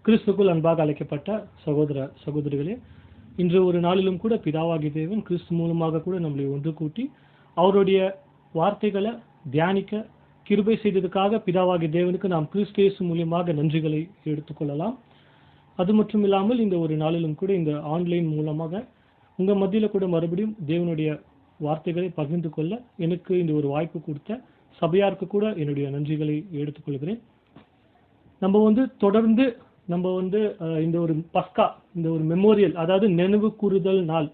கிறிஸ்துக்குள் அன்பாக அழைக்கப்பட்ட சகோதர சகோதரிகளே, இன்று ஒரு நாளிலும் கூட பிதாவாகிய தேவன் கிறிஸ்து மூலமாக கூட நம்மளை ஒன்று கூட்டி அவருடைய வார்த்தைகளை தியானிக்க கிருபை செய்ததுக்காக பிதாவாகிய தேவனுக்கு நாம் கிறிஸ்து இயேசு மூலியமாக நன்றிகளை எடுத்துக்கொள்ளலாம். அது மட்டும் இல்லாமல் இந்த ஒரு நாளிலும் கூட இந்த ஆன்லைன் மூலமாக உங்கள் மத்தியில் கூட மறுபடியும் தேவனுடைய வார்த்தைகளை பகிர்ந்து கொள்ள எனக்கு இந்த ஒரு வாய்ப்பு கொடுத்த சபையாருக்கு கூட என்னுடைய நன்றிகளை எடுத்துக்கொள்கிறேன். நம்ம தொடர்ந்து இந்த ஒரு பஸ்கா, இந்த ஒரு மெமோரியல், அதாவது நினைவு கூறுதல் நாள்,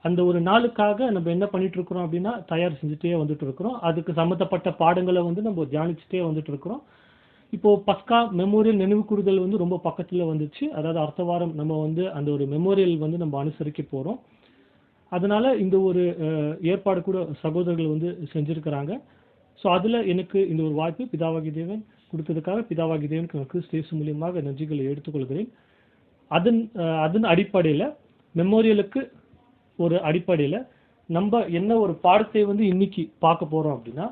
அந்த ஒரு நாளுக்காக நம்ம என்ன பண்ணிட்டு இருக்கிறோம் அப்படின்னா தயார் செஞ்சுட்டே வந்துட்டு இருக்கிறோம். அதுக்கு சம்மந்தப்பட்ட பாடங்களை நம்ம தியானிச்சுட்டே வந்துட்டு இருக்கிறோம். இப்போ பஸ்கா மெமோரியல் நினைவு கூறுதல் ரொம்ப பக்கத்துல வந்துச்சு. அதாவது அடுத்த வாரம் நம்ம அந்த ஒரு மெமோரியல் நம்ம அனுசரிக்க போறோம். அதனால இந்த ஒரு ஏற்பாடு கூட சகோதரர்கள் செஞ்சிருக்கிறாங்க. ஸோ அதுல எனக்கு இந்த ஒரு வாய்ப்பு பிதாவாகிய தேவன் கொடுத்ததுக்காக பிதாவாகிய தேவனுக்கு நான் கிறிஸ்து இயேசு மூலியமாக நன்றிகளை எடுத்துக்கொள்கிறேன். அதன் அடிப்படையில் மெமோரியலுக்கு ஒரு அடிப்படையில் நம்ம என்ன ஒரு பாடத்தை இன்னைக்கு பார்க்க போறோம் அப்படின்னா,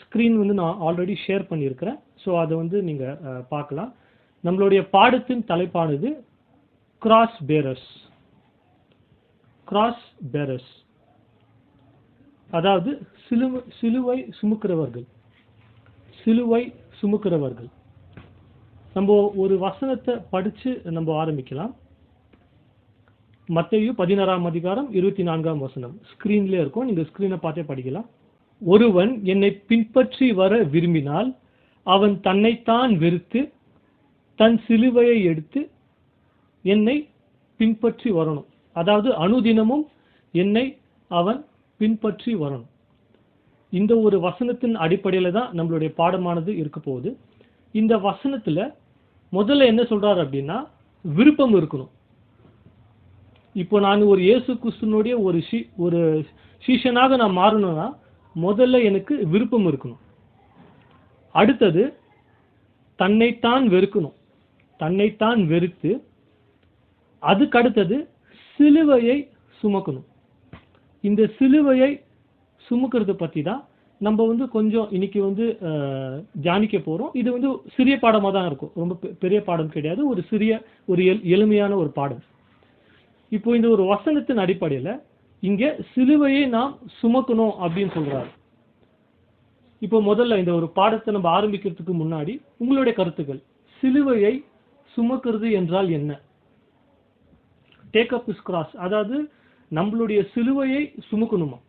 ஸ்க்ரீன் நான் ஆல்ரெடி ஷேர் பண்ணியிருக்கிறேன். ஸோ அதை நீங்கள் பார்க்கலாம். நம்மளுடைய பாடத்தின் தலைப்பானது கிராஸ் பேரர்ஸ். கிராஸ் பேரர்ஸ் அதாவது சிலுவை சுமக்கிறவர்கள். சிலுவை சுமக்கிறவர்கள். நம்ம ஒரு வசனத்தை படிச்சு நம்ம ஆரம்பிக்கலாம். மத்தேயு 16ஆம் அதிகாரம் 24ஆம் வசனம் ஸ்கிரீன்ல இருக்கும். நீங்க ஸ்கிரீனை பார்த்தே படிக்கலாம். ஒருவன் என்னை பின்பற்றி வர விரும்பினால் அவன் தன்னைத்தான் வெறுத்து தன் சிலுவையை எடுத்து என்னை பின்பற்றி வரணும். அதாவது அனுதினமும் என்னை அவன் பின்பற்றி வரணும். இந்த ஒரு வசனத்தின் அடிப்படையில தான் நம்மளுடைய பாடமானது இருக்க போகுது. இந்த வசனத்துல முதல்ல என்ன சொல்றாரு அப்படின்னா, விருப்பம் இருக்கணும். இப்போ நான் ஒரு இயேசு கிறிஸ்துனுடைய ஒரு சீஷனாக நான் மாறணும்னா முதல்ல எனக்கு விருப்பம் இருக்கணும். அடுத்தது தன்னைத்தான் வெறுக்கணும். தன்னைத்தான் வெறுத்து அதுக்கு அடுத்தது சிலுவையை சுமக்கணும். இந்த சிலுவையை சுமக்கிறது பத்தி தான் நம்ம கொஞ்சம் இன்னைக்கு தியானிக்க போறோம். இது சிறிய பாடமா தான் இருக்கும். ரொம்ப பெரிய பாடம் கிடையாது. ஒரு எளிமையான ஒரு பாடம். இப்போ இந்த ஒரு வசனத்தின் அடிப்படையில இங்க சிலுவையை நாம் சுமக்கணும் அப்படின்னு சொல்றாரு. இப்போ முதல்ல இந்த ஒரு பாடத்தை நம்ம ஆரம்பிக்கிறதுக்கு முன்னாடி உங்களுடைய கருத்துக்கள், சிலுவையை சுமக்கிறது என்றால் என்ன? டேக் அப் ஹிஸ் கிராஸ், அதாவது நம்மளுடைய சிலுவையை சுமக்கணுமா?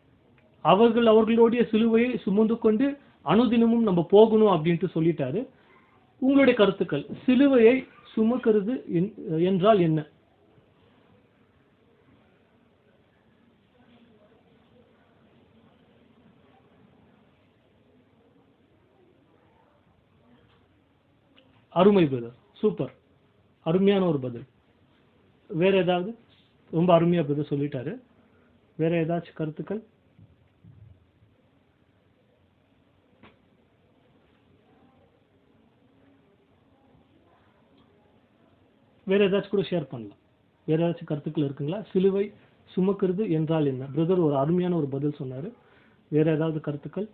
அவர்களுடைய சிலுவையை சுமந்து கொண்டு அனுதினமும் நம்ம போகணும் அப்படின்ட்டு சொல்லிட்டாரு. உங்களுடைய கருத்துக்கள், சிலுவையை சுமக்கிறது என்றால் என்ன? அருமை பிரதர், சூப்பர், அருமையான ஒரு பதில். வேற ஏதாவது? ரொம்ப அருமையா பிரதர் சொல்லிட்டாரு. வேற ஏதாச்சும் கருத்துக்கள்? வேற ஏதாச்சும் கூட ஷேர் பண்ணலாம். வேற ஏதாச்சும் கருத்துக்கள் இருக்குங்களா? சிலுவை சுமக்கிறது என்றால் என்ன? பிரதர் ஒரு அருமையான ஒரு பதில் சொன்னாரு. வேற ஏதாவது கருத்துக்கள்?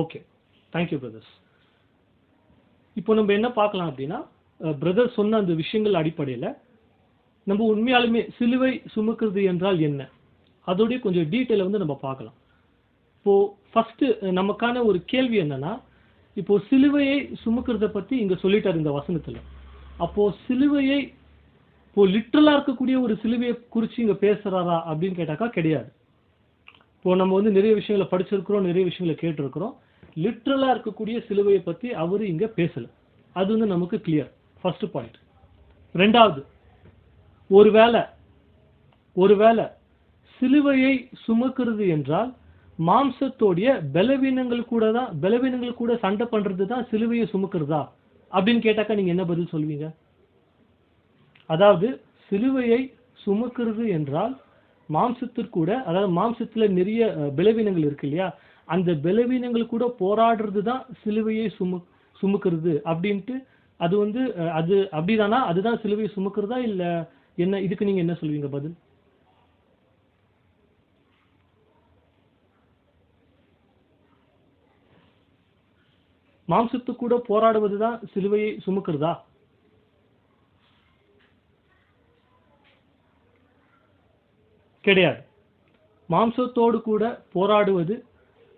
Okay, thank you brothers. இப்போ நம்ம என்ன பார்க்கலாம் அப்படின்னா, பிரதர் சொன்ன அந்த விஷயங்கள் அடிப்படையில் நம்ம உண்மையாலுமே சிலுவை சுமக்கிறது என்றால் என்ன, அதோடைய கொஞ்சம் டீட்டெயிலை நம்ம பார்க்கலாம். இப்போ ஃபர்ஸ்ட் நமக்கான ஒரு கேள்வி என்னன்னா, இப்போ சிலுவையை சுமக்கிறத பத்தி இங்க சொல்லிட்டாரு இந்த வசனத்துல. அப்போ சிலுவையை இப்போ லிட்டரலா இருக்கக்கூடிய ஒரு சிலுவையை குறிச்சு இங்க பேசுறாரா அப்படின்னு கேட்டாக்கா கிடையாது. இப்போ நம்ம நிறைய விஷயங்களை படிச்சிருக்கிறோம், நிறைய விஷயங்களை கேட்டிருக்கிறோம். லிட்டரலா இருக்கக்கூடிய சிலுவையை பத்தி அவரு இங்க பேசல. அது நமக்கு கிளியர். First point. ரெண்டாவது, ஒருவேளை சிலுவையை சுமக்கிறது என்றால் மாம்சத்தோடைய பலவீனங்கள் கூட சண்டை பண்றது தான் சிலுவையை சுமக்கிறதா அப்படின்னு கேட்டாக்கா நீங்க என்ன பதில் சொல்வீங்க? அதாவது சிலுவையை சுமக்கிறது என்றால் மாம்சத்திற்கூட, அதாவது மாம்சத்துல நிறைய பலவீனங்கள் இருக்கு இல்லையா, அந்த பலவீனங்கள் கூட போராடுறது தான் சிலுவையை சுமக்கிறது அப்படின்ட்டு அது அது அப்படிதானா? அதுதான் சிலுவையை சுமக்கிறதா இல்ல என்ன? இதுக்கு நீங்க என்ன சொல்வீங்க பதில்? மாம்சத்து கூட போராடுவதுதான் சிலுவையை சுமக்கிறதா? கிடையாது. மாம்சத்தோடு கூட போராடுவது,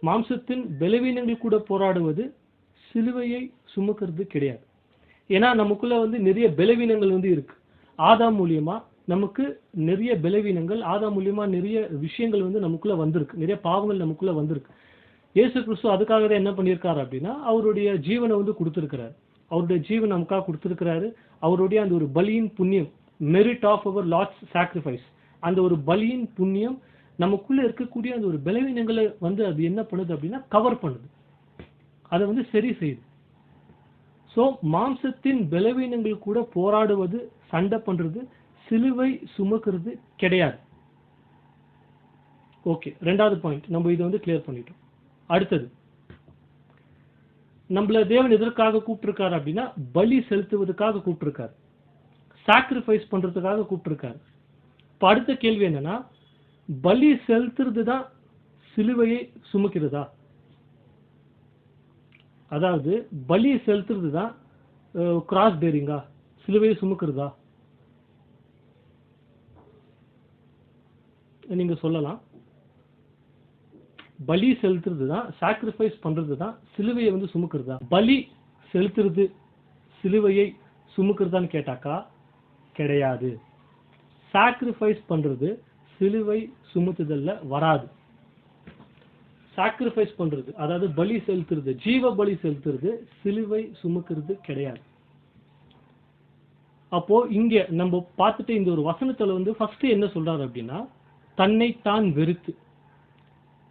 மாம்சத்தின் பலவீனங்கள் கூட போராடுவது சிலுவையை சுமக்கிறது கிடையாது. ஏன்னா நமக்குள்ள நிறைய பலவீனங்கள் இருக்கு. ஆதாம் மூலியமா நமக்கு நிறைய பலவீனங்கள், ஆதாம் மூலியமா நிறைய விஷயங்கள் நமக்குள்ள வந்திருக்கு, நிறைய பாவங்கள் நமக்குள்ள வந்திருக்கு. இயேசு கிறிஸ்து அதுக்காக தான் என்ன பண்ணியிருக்காரு அப்படின்னா, அவருடைய ஜீவனை கொடுத்திருக்கிறார். அவருடைய ஜீவன் நமக்காக கொடுத்திருக்கிறாரு. அவருடைய அந்த ஒரு பலியின் புண்ணியம், merit of our Lord's sacrifice, அந்த ஒரு பலியின் புண்ணியம் நமக்குள்ள இருக்கக்கூடிய அந்த ஒரு பலவீனங்களை அது என்ன பண்ணுது அப்படின்னா கவர் பண்ணுது, அதை சரி செய்யுது. ஸோ மாம்சத்தின் பலவீனங்கள் கூட போராடுவது, சண்டை பண்றது, சிலுவை சுமக்கிறது கிடையாது. ஓகே, ரெண்டாவது பாயிண்ட் நம்ம இதை கிளியர் பண்ணிட்டோம். அடுத்தது, நம்மள தேவன் எதற்காக கூப்பிட்டிருக்காரு அப்படின்னா பலி செலுத்துவதற்காக கூப்பிட்டிருக்காரு, சாக்ரிஃபைஸ் பண்றதுக்காக கூப்பிட்டிருக்காரு. இப்ப அடுத்த கேள்வி என்னன்னா, பலி செலுத்துறது தான் சிலுவையை சுமக்கிறதா? அதாவது பலி செலுத்துறது தான் கிராஸ் பேரிங்கா, சிலுவையை சுமக்கிறதா? நீங்க சொல்லலாம். பலி செலுத்துறது தான், சாக்ரிஃபைஸ் பண்றது தான் சிலுவையை சுமக்கிறதா? பலி செலுத்துறது சிலுவையை சுமக்கிறதான்னு கேட்டாக்கா கிடையாது. சாக்ரிஃபைஸ் பண்றது சிலுவை சுமத்துதல்ல வராது. சாக்ரிஃபைஸ் பண்றது, அதாவது பலி செலுத்துறது, ஜீவ பலி செலுத்துறது சிலுவை சுமக்கிறது கிடையாது. அப்போ இங்க நம்ம பார்த்துட்டு இந்த ஒரு வசனத்துல ஃபர்ஸ்ட் என்ன சொல்றாரு அப்படின்னா, தன்னைத்தான் வெறுத்து.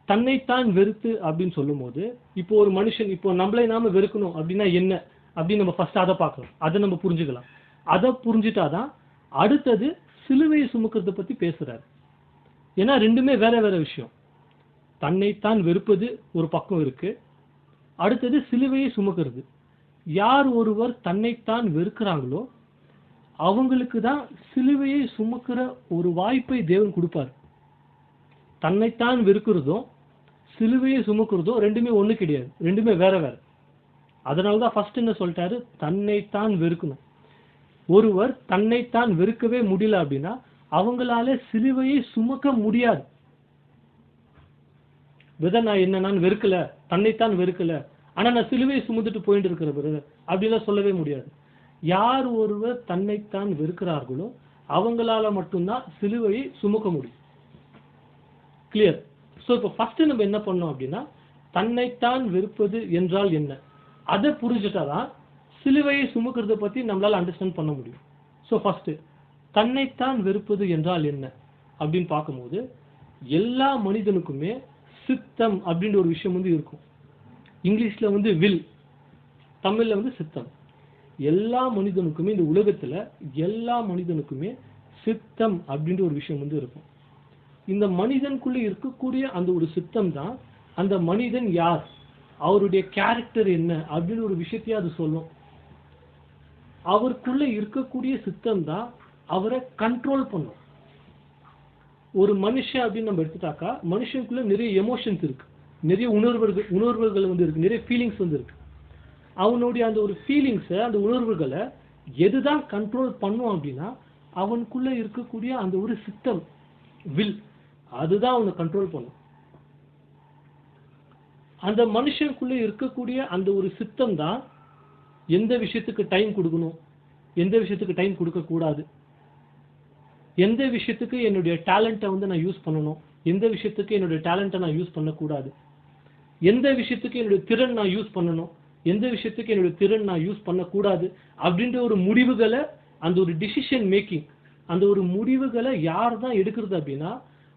தன்னைத்தான் வெறுத்து அப்படின்னு சொல்லும் போது, இப்போ ஒரு மனுஷன், இப்போ நம்மளை நாம வெறுக்கணும் அப்படின்னா என்ன அப்படின்னு நம்ம ஃபர்ஸ்ட் அதை பார்க்கலாம், அதை நம்ம புரிஞ்சுக்கலாம். அதை புரிஞ்சுட்டாதான் அடுத்தது சிலுவையை சுமக்கிறத பத்தி பேசுறாரு. ஏன்னா ரெண்டுமே வேற வேற விஷயம். தன்னைத்தான் வெறுப்பது ஒரு பக்கம் இருக்கு, அடுத்தது சிலுவையை சுமக்கிறது. யார் ஒருவர் தன்னைத்தான் வெறுக்கிறாங்களோ அவங்களுக்கு தான் சிலுவையை சுமக்கிற ஒரு வாய்ப்பை தேவன் கொடுப்பார். தன்னைத்தான் வெறுக்கிறதும் சிலுவையை சுமக்கிறதும் ரெண்டுமே ஒண்ணு கிடையாது, ரெண்டுமே வேற வேற. அதனாலதான் ஃபர்ஸ்ட் என்ன சொல்லிட்டாரு, தன்னைத்தான் வெறுக்கணும். ஒருவர் தன்னைத்தான் வெறுக்கவே முடியல அப்படின்னா அவங்களால சிலுவையை சுமக்க முடியாது. நான் வெறுக்கல, தன்னைத்தான் வெறுக்கல, ஆனா நான் சிலுவையை சுமந்துட்டு போயிட்டு இருக்கிற பிரதர் அப்படிலாம் சொல்லவே முடியாது. யார் ஒருவர் தன்னைத்தான் வெறுக்கிறார்களோ அவங்களால மட்டும்தான் சிலுவையை சுமக்க முடியும். கிளியர்? சோ இப்போ ஃபர்ஸ்ட் நம்ம என்ன பண்ணோம் அப்படின்னா, தன்னைத்தான் வெறுப்பது என்றால் என்ன, அதை புரிஞ்சுட்டாதான் சிலுவையை சுமக்கிறத பத்தி நம்மளால அண்டர்ஸ்டாண்ட் பண்ண முடியும். சோ ஃபர்ஸ்ட் தன்னைத்தான் வெறுப்பது என்றால் என்ன அப்படின்னு பார்க்கும்போது, எல்லா மனிதனுக்குமே சித்தம் அப்படின்ற ஒரு விஷயம் இருக்கும். இங்கிலீஷ்ல வில், தமிழ்ல சித்தம். எல்லா மனிதனுக்குமே, இந்த உலகத்துல எல்லா மனிதனுக்குமே சித்தம் அப்படின்ற ஒரு விஷயம் இருக்கும். இந்த மனிதனுக்குள்ள இருக்கக்கூடிய அந்த ஒரு சித்தம் தான் அந்த மனிதன் யார், அவருடைய கேரக்டர் என்ன அப்படின்னு ஒரு விஷயத்தையே அது சொல்லும். அவருக்குள்ள இருக்கக்கூடிய சித்தம் தான் அவரை கண்ட்ரோல் பண்ணும். ஒரு மனுஷன் அப்படின்னு நம்ம எடுத்துட்டாக்கா, மனுஷனுக்குள்ள நிறைய எமோஷன்ஸ் இருக்கு, நிறைய உணர்வுகள் இருக்கு, நிறைய ஃபீலிங்ஸ் இருக்கு. அவனுடைய அந்த ஒரு ஃபீலிங்ஸ், அந்த உணர்வுகளை எதுதான் கண்ட்ரோல் பண்ணும் அப்படின்னா அவனுக்குள்ள இருக்கக்கூடிய அந்த ஒரு சித்தம், வில், அதுதான் அவனை கண்ட்ரோல் பண்ணும். அந்த மனுஷனுக்குள்ள இருக்கக்கூடிய அந்த ஒரு சித்தம் தான் எந்த விஷயத்துக்கு டைம் கொடுக்கணும், எந்த விஷயத்துக்கு டைம் கொடுக்க கூடாது, எந்த விஷயத்துக்கு என்னுடைய டேலண்ட்டை நான் யூஸ் பண்ணணும், எந்த விஷயத்துக்கு என்னுடைய டேலண்ட்டை நான் யூஸ் பண்ணக்கூடாது, எந்த விஷயத்துக்கு என்னுடைய திறன் நான் யூஸ் பண்ணணும், எந்த விஷயத்துக்கு என்னுடைய திறன் நான் யூஸ் பண்ணக்கூடாது அப்படின்ற ஒரு முடிவுகளை, அந்த ஒரு டிசிஷன் மேக்கிங், அந்த ஒரு முடிவுகளை யார் தான் எடுக்கிறது அப்படின்னா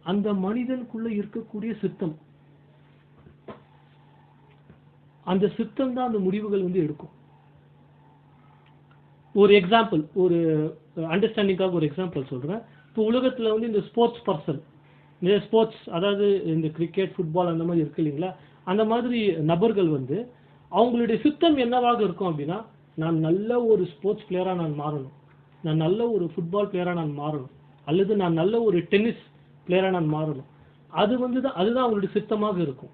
அந்த மனிதனுக்குள்ள இருக்கக்கூடிய சித்தம். அந்த சித்தம் தான் அந்த முடிவுகள் எடுக்கும். ஒரு எக்ஸாம்பிள், ஒரு அண்டர்ஸ்டாண்டிங்காக ஒரு எக்ஸாம்பிள் சொல்றேன். இப்போ உலகத்துல இந்த ஸ்போர்ட்ஸ் பர்சன், நிறைய ஸ்போர்ட்ஸ், அதாவது இந்த கிரிக்கெட், ஃபுட்பால் அந்த மாதிரி இருக்கு இல்லைங்களா, அந்த மாதிரி நபர்கள் அவங்களுடைய சித்தம் என்னவாக இருக்கும் அப்படின்னா, நான் நல்ல ஒரு ஸ்போர்ட்ஸ் பிளேயரா நான் மாறணும், நான் நல்ல ஒரு ஃபுட்பால் பிளேயரா நான் மாறணும், அல்லது நான் நல்ல ஒரு டென்னிஸ் பிளேயரா நான் மாறணும். அதுதான் அவங்களுடைய சித்தமாக இருக்கும்.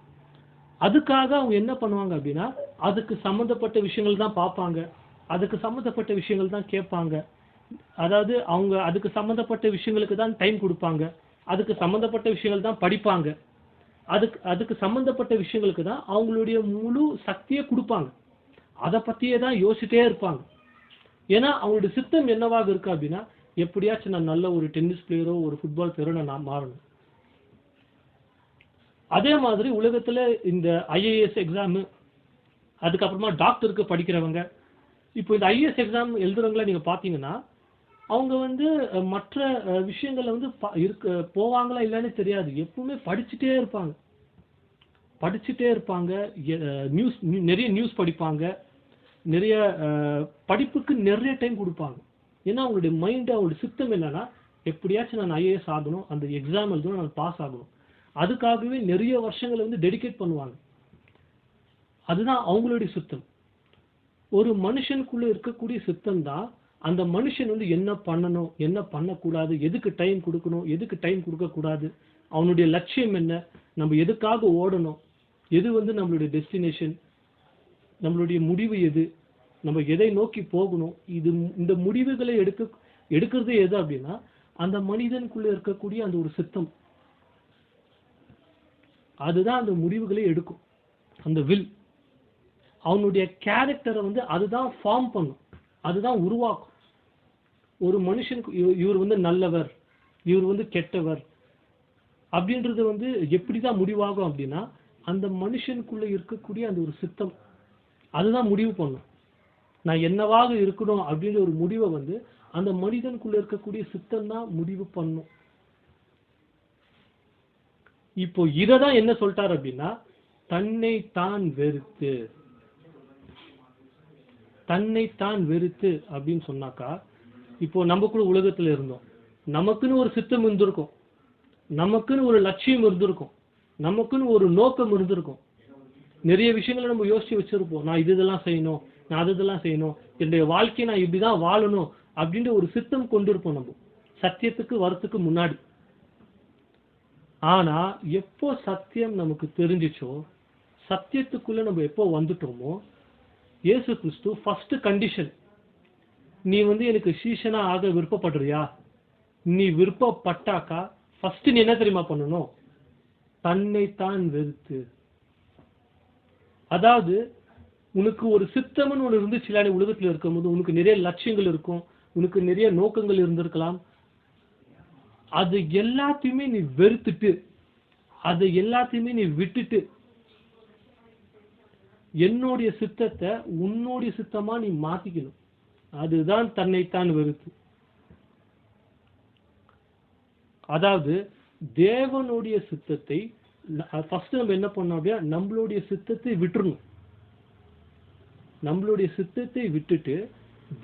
அதுக்காக அவங்க என்ன பண்ணுவாங்க அப்படின்னா அதுக்கு சம்பந்தப்பட்ட விஷயங்கள் தான் பார்ப்பாங்க, அதுக்கு சம்பந்தப்பட்ட விஷயங்கள் தான் கேட்பாங்க. அதாவது அவங்க அதுக்கு சம்பந்தப்பட்ட விஷயங்களுக்கு தான் டைம் கொடுப்பாங்க, அதுக்கு சம்பந்தப்பட்ட விஷயங்கள் தான் படிப்பாங்க, அதுக்கு அதுக்கு சம்பந்தப்பட்ட விஷயங்களுக்கு தான் அவங்களுடைய முழு சக்தியை கொடுப்பாங்க. அதை பத்தியே தான் யோசிச்சுட்டே இருப்பாங்க. ஏன்னா அவங்களுடைய சித்தம் என்னவாக இருக்கு அப்படின்னா, எப்படியாச்சும் நான் நல்ல ஒரு டென்னிஸ் பிளேயரோ ஒரு ஃபுட்பால் பிளேயரோ நான் மாறணும். அதே மாதிரி உலகத்துல இந்த ஐஏஎஸ் எக்ஸாம், அதுக்கப்புறமா டாக்டருக்கு படிக்கிறவங்க, இப்போ இந்த ஐஏஎஸ் எக்ஸாம் எழுதுறவங்கள நீங்க பாத்தீங்கன்னா அவங்க வந்து மற்ற விஷயங்கள்ல வந்து போவாங்களா இல்லைன்னு தெரியாது, எப்பவுமே படிச்சுட்டே இருப்பாங்க. படிச்சுட்டே இருப்பாங்க, நியூஸ் நிறைய நியூஸ் படிப்பாங்க, நிறைய படிப்புக்கு நிறைய டைம் கொடுப்பாங்க. ஏன்னா அவங்களுடைய மைண்ட், அவங்களுடைய சித்தம் என்னன்னா, எப்படியாச்சும் நான் ஐஏஎஸ் ஆகணும், அந்த எக்ஸாம் எழுதணும், நான் பாஸ் ஆகணும். அதுக்காகவே நிறைய வருஷங்களை வந்து டெடிகேட் பண்ணுவாங்க. அதுதான் அவங்களுடைய சித்தம். ஒரு மனுஷனுக்குள்ள இருக்கக்கூடிய சித்தம் தான் அந்த மனுஷன் வந்து என்ன பண்ணணும், என்ன பண்ணக்கூடாது, எதுக்கு டைம் கொடுக்கணும், எதுக்கு டைம் கொடுக்க கூடாது, அவனுடைய லட்சியம் என்ன, நம்ம எதுக்காக ஓடணும், எது வந்து நம்மளுடைய டெஸ்டினேஷன், நம்மளுடைய முடிவு எது, நம்ம எதை நோக்கி போகணும், இந்த முடிவுகளை எடுக்கிறது எது அப்படின்னா அந்த மனிதனுக்குள்ள இருக்கக்கூடிய அந்த ஒரு சித்தம். அதுதான் அந்த முடிவுகளை எடுக்கும். அந்த வில் அவனுடைய கேரக்டரை வந்து அதுதான் ஃபார்ம் பண்ணும், அதுதான் உருவாக்கும். ஒரு மனுஷனுக்கு இவர் வந்து நல்லவர், இவர் வந்து கெட்டவர் அப்படின்றது வந்து எப்படிதான் முடிவாகும் அப்படின்னா, அந்த மனுஷனுக்குள்ள இருக்கக்கூடிய அந்த ஒரு சித்தம் அதுதான் முடிவு பண்ணும். நான் என்னவாக இருக்கணும் அப்படின்ற ஒரு முடிவை வந்து அந்த மனிதனுக்குள்ள இருக்கக்கூடிய சித்தம் தான் முடிவு பண்ணும். இப்போ இததான் என்ன சொல்லிட்டார் அப்படின்னா, தன்னைத்தான் வெறுத்து, தன்னைத்தான் வெறுத்து அப்படின்னு சொன்னாக்கா, இப்போ நம்ம கூட உலகத்துல இருந்தோம், நமக்குன்னு ஒரு சித்தம் இருந்திருக்கும், நமக்குன்னு ஒரு லட்சியம் இருந்திருக்கும், நமக்குன்னு ஒரு நோக்கம் இருந்திருக்கும். நிறைய விஷயங்களை நம்ம யோசிச்சு வச்சிருப்போம், நான் இதெல்லாம் செய்யணும், நான் அதெல்லாம் செய்யணும், என்னுடைய வாழ்க்கையை நான் இப்படிதான் வாழணும் அப்படின்ற ஒரு சித்தம் கொண்டிருப்போம் நம்ம சத்தியத்துக்கு வரத்துக்கு முன்னாடி. ஆனா எப்போ சத்தியம் நமக்கு தெரிஞ்சிச்சோ, சத்தியத்துக்குள்ள நம்ம எப்போ வந்துட்டோமோ, இயேசு கிறிஸ்து ஃபர்ஸ்ட் கண்டிஷன், நீ வந்து எனக்கு சீஷனா ஆக விருப்பப்படுறியா, நீ விருப்பப்பட்டாக்கா ஃபர்ஸ்ட் நீ என்ன தெரியுமா பண்ணணும், தன்னைத்தான் வெறுத்து. அதாவது உனக்கு ஒரு சித்தம்னு ஒன்று இருந்துச்சுல, நீ உலகத்தில் இருக்கும்போது உனக்கு நிறைய லட்சியங்கள் இருக்கும், உனக்கு நிறைய நோக்கங்கள் இருந்திருக்கலாம், அது எல்லாத்தையுமே நீ வெறுத்துட்டு, அது எல்லாத்தையுமே நீ விட்டுட்டு, என்னுடைய சித்தத்தை உன்னுடைய சித்தமா நீ மாத்திக்கணும். அதுதான் தன்னைத்தான் வெறுத்து. அதாவது தேவனுடைய சித்தத்தை ஃபர்ஸ்ட் நம்ம என்ன பண்ணோம் அப்படின்னா, நம்மளுடைய சித்தத்தை விட்டுறணும். நம்மளுடைய சித்தத்தை விட்டுட்டு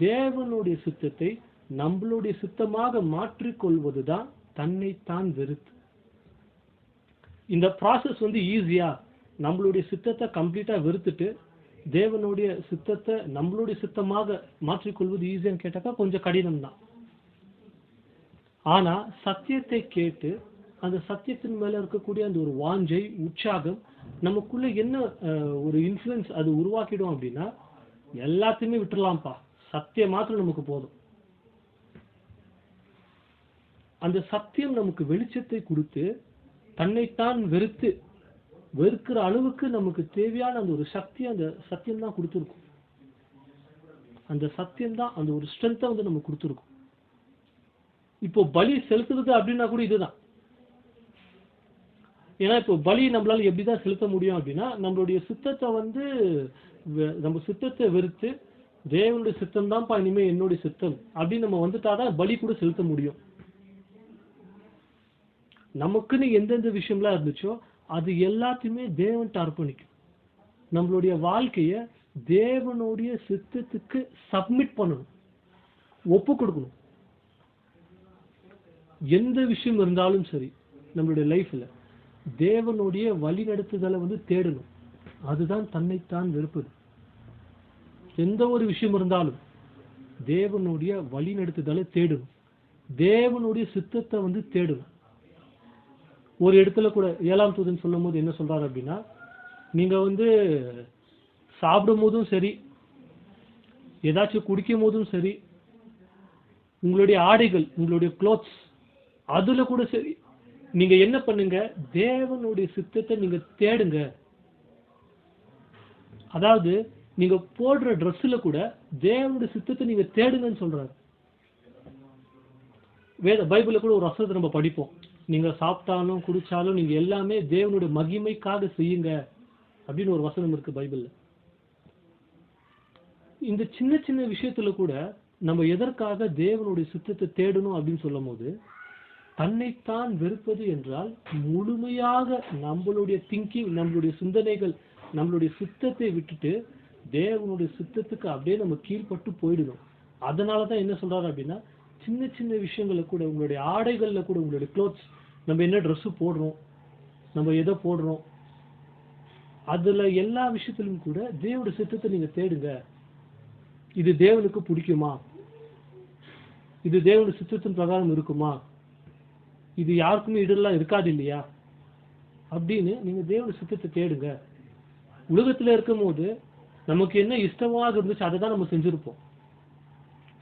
தேவனுடைய சித்தத்தை நம்மளுடைய சித்தமாக மாற்றிக்கொள்வதுதான் தன்னைத்தான் வெறுத்து. இந்த ப்ராசஸ் வந்து ஈஸியா, நம்மளுடைய சித்தத்தை கம்ப்ளீட்டா வெறுத்துட்டு தேவனுடைய சித்தத்தை நம்மளுடைய சித்தமாக மாற்றிக்கொள்வது ஈஸியான்னு கேட்டாக்கா கொஞ்சம் கடினம் தான். ஆனா சத்தியத்தை கேட்டு அந்த சத்தியத்தின் மேல இருக்கக்கூடிய அந்த ஒரு வாஞ்சை, உற்சாகம் நமக்குள்ள என்ன ஒரு இன்ஃப்ளூயன்ஸ் அது உருவாக்கிடும் அப்படின்னா, எல்லாத்தையுமே விட்டுறலாம்ப்பா, சத்தியம் மாத்திரம் நமக்கு போதும். அந்த சத்தியம் நமக்கு வெளிச்சத்தை கொடுத்து தன்னைத்தான் வெறுக்கிற அளவுக்கு நமக்கு தேவையான அந்த ஒரு சக்தி அந்த சத்தியம் தான் கொடுத்துருக்கும். அந்த சத்தியம் தான் அந்த ஒரு ஸ்ட்ரென்த்தை வந்து நமக்கு கொடுத்துருக்கும். இப்போ பலி செலுத்துறது அப்படின்னா கூட இதுதான். ஏன்னா இப்போ பலி நம்மளால எப்படிதான் செலுத்த முடியும் அப்படின்னா, நம்மளுடைய சித்தத்தை வந்து நம்ம சித்தத்தை வெறுத்து தேவனுடைய சித்தம் தான்ப்பா இனிமே என்னுடைய சித்தம் அப்படின்னு நம்ம வந்துட்டாதான் பலி கூட செலுத்த முடியும். நமக்குன்னு எந்தெந்த விஷயம்லாம் இருந்துச்சோ அது எல்லாத்தையுமே தேவன்ட்ட அர்ப்பணிக்கும். நம்மளுடைய வாழ்க்கைய தேவனுடைய சித்தத்துக்கு சப்மிட் பண்ணணும், ஒப்பு கொடுக்கணும். எந்த விஷயம் இருந்தாலும் சரி நம்மளுடைய லைஃப்ல தேவனுடைய வழி நடத்துதலை வந்து தேடணும். அதுதான் தன்னைத்தான் வெறுப்பது. எந்த ஒரு விஷயம் இருந்தாலும் தேவனுடைய வழி நடத்துதலை தேடணும், தேவனுடைய சித்தத்தை வந்து தேடணும். ஒரு இடத்துல கூட 7ஆம் தூதன் சொல்லும் போது என்ன சொல்றாரு அப்படின்னா, நீங்க வந்து சாப்பிடும் போதும் சரி, ஏதாச்சும் குடிக்கும் போதும் சரி, உங்களுடைய ஆடைகள், உங்களுடைய க்ளோத்ஸ், அதுல கூட சரி, நீங்க என்ன பண்ணுங்க, தேவனுடைய சித்தத்தை நீங்க தேடுங்க. அதாவது நீங்க போடுற ட்ரெஸ்ல கூட தேவனுடைய சித்தத்தை நீங்க தேடுங்கன்னு சொல்றாரு. பைபிள்ல கூட ஒரு வசனத்தை நம்ம படிப்போம். நீங்க சாப்பிட்டாலும் குடிச்சாலும் நீங்க எல்லாமே தேவனுடைய மகிமைக்காக செய்யுங்க அப்படின்னு ஒரு வசனம் இருக்கு பைபிள்ல. இந்த சின்ன சின்ன விஷயத்துல கூட நம்ம எதற்காக தேவனுடைய சித்தத்தை தேடணும் அப்படின்னு சொல்லும் போது, தன்னைத்தான் வெறுப்பது என்றால் முழுமையாக நம்மளுடைய திங்கிங், நம்மளுடைய சிந்தனைகள், நம்மளுடைய சித்தத்தை விட்டுட்டு தேவனுடைய சித்தத்துக்கு அப்படியே நம்ம கீழ்பட்டு போயிடணும். அதனாலதான் என்ன சொல்றாரு அப்படின்னா, சின்ன சின்ன விஷயங்களை கூட, உங்களுடைய ஆடைகள்ல கூட, உங்களுடைய க்ளோத்ஸ், நம்ம என்ன ட்ரெஸ் போடுறோம், நம்ம எதை போடுறோம், அதுல எல்லா விஷயத்திலும் கூட தேவனுடைய சித்தத்தை நீங்க தேடுங்க. இது தேவனுக்கு பிடிக்குமா, இது தேவனுடைய சித்தத்தின் பிரகாரம் இருக்குமா, இது யாருக்குமே இடர்லாம் இருக்காது இல்லையா அப்படின்னு நீங்க தேவனுடைய சித்தத்தை தேடுங்க. உலகத்துல இருக்கும் போது நமக்கு என்ன இஷ்டமாக இருந்துச்சு அதை தான் நம்ம செஞ்சிருப்போம்.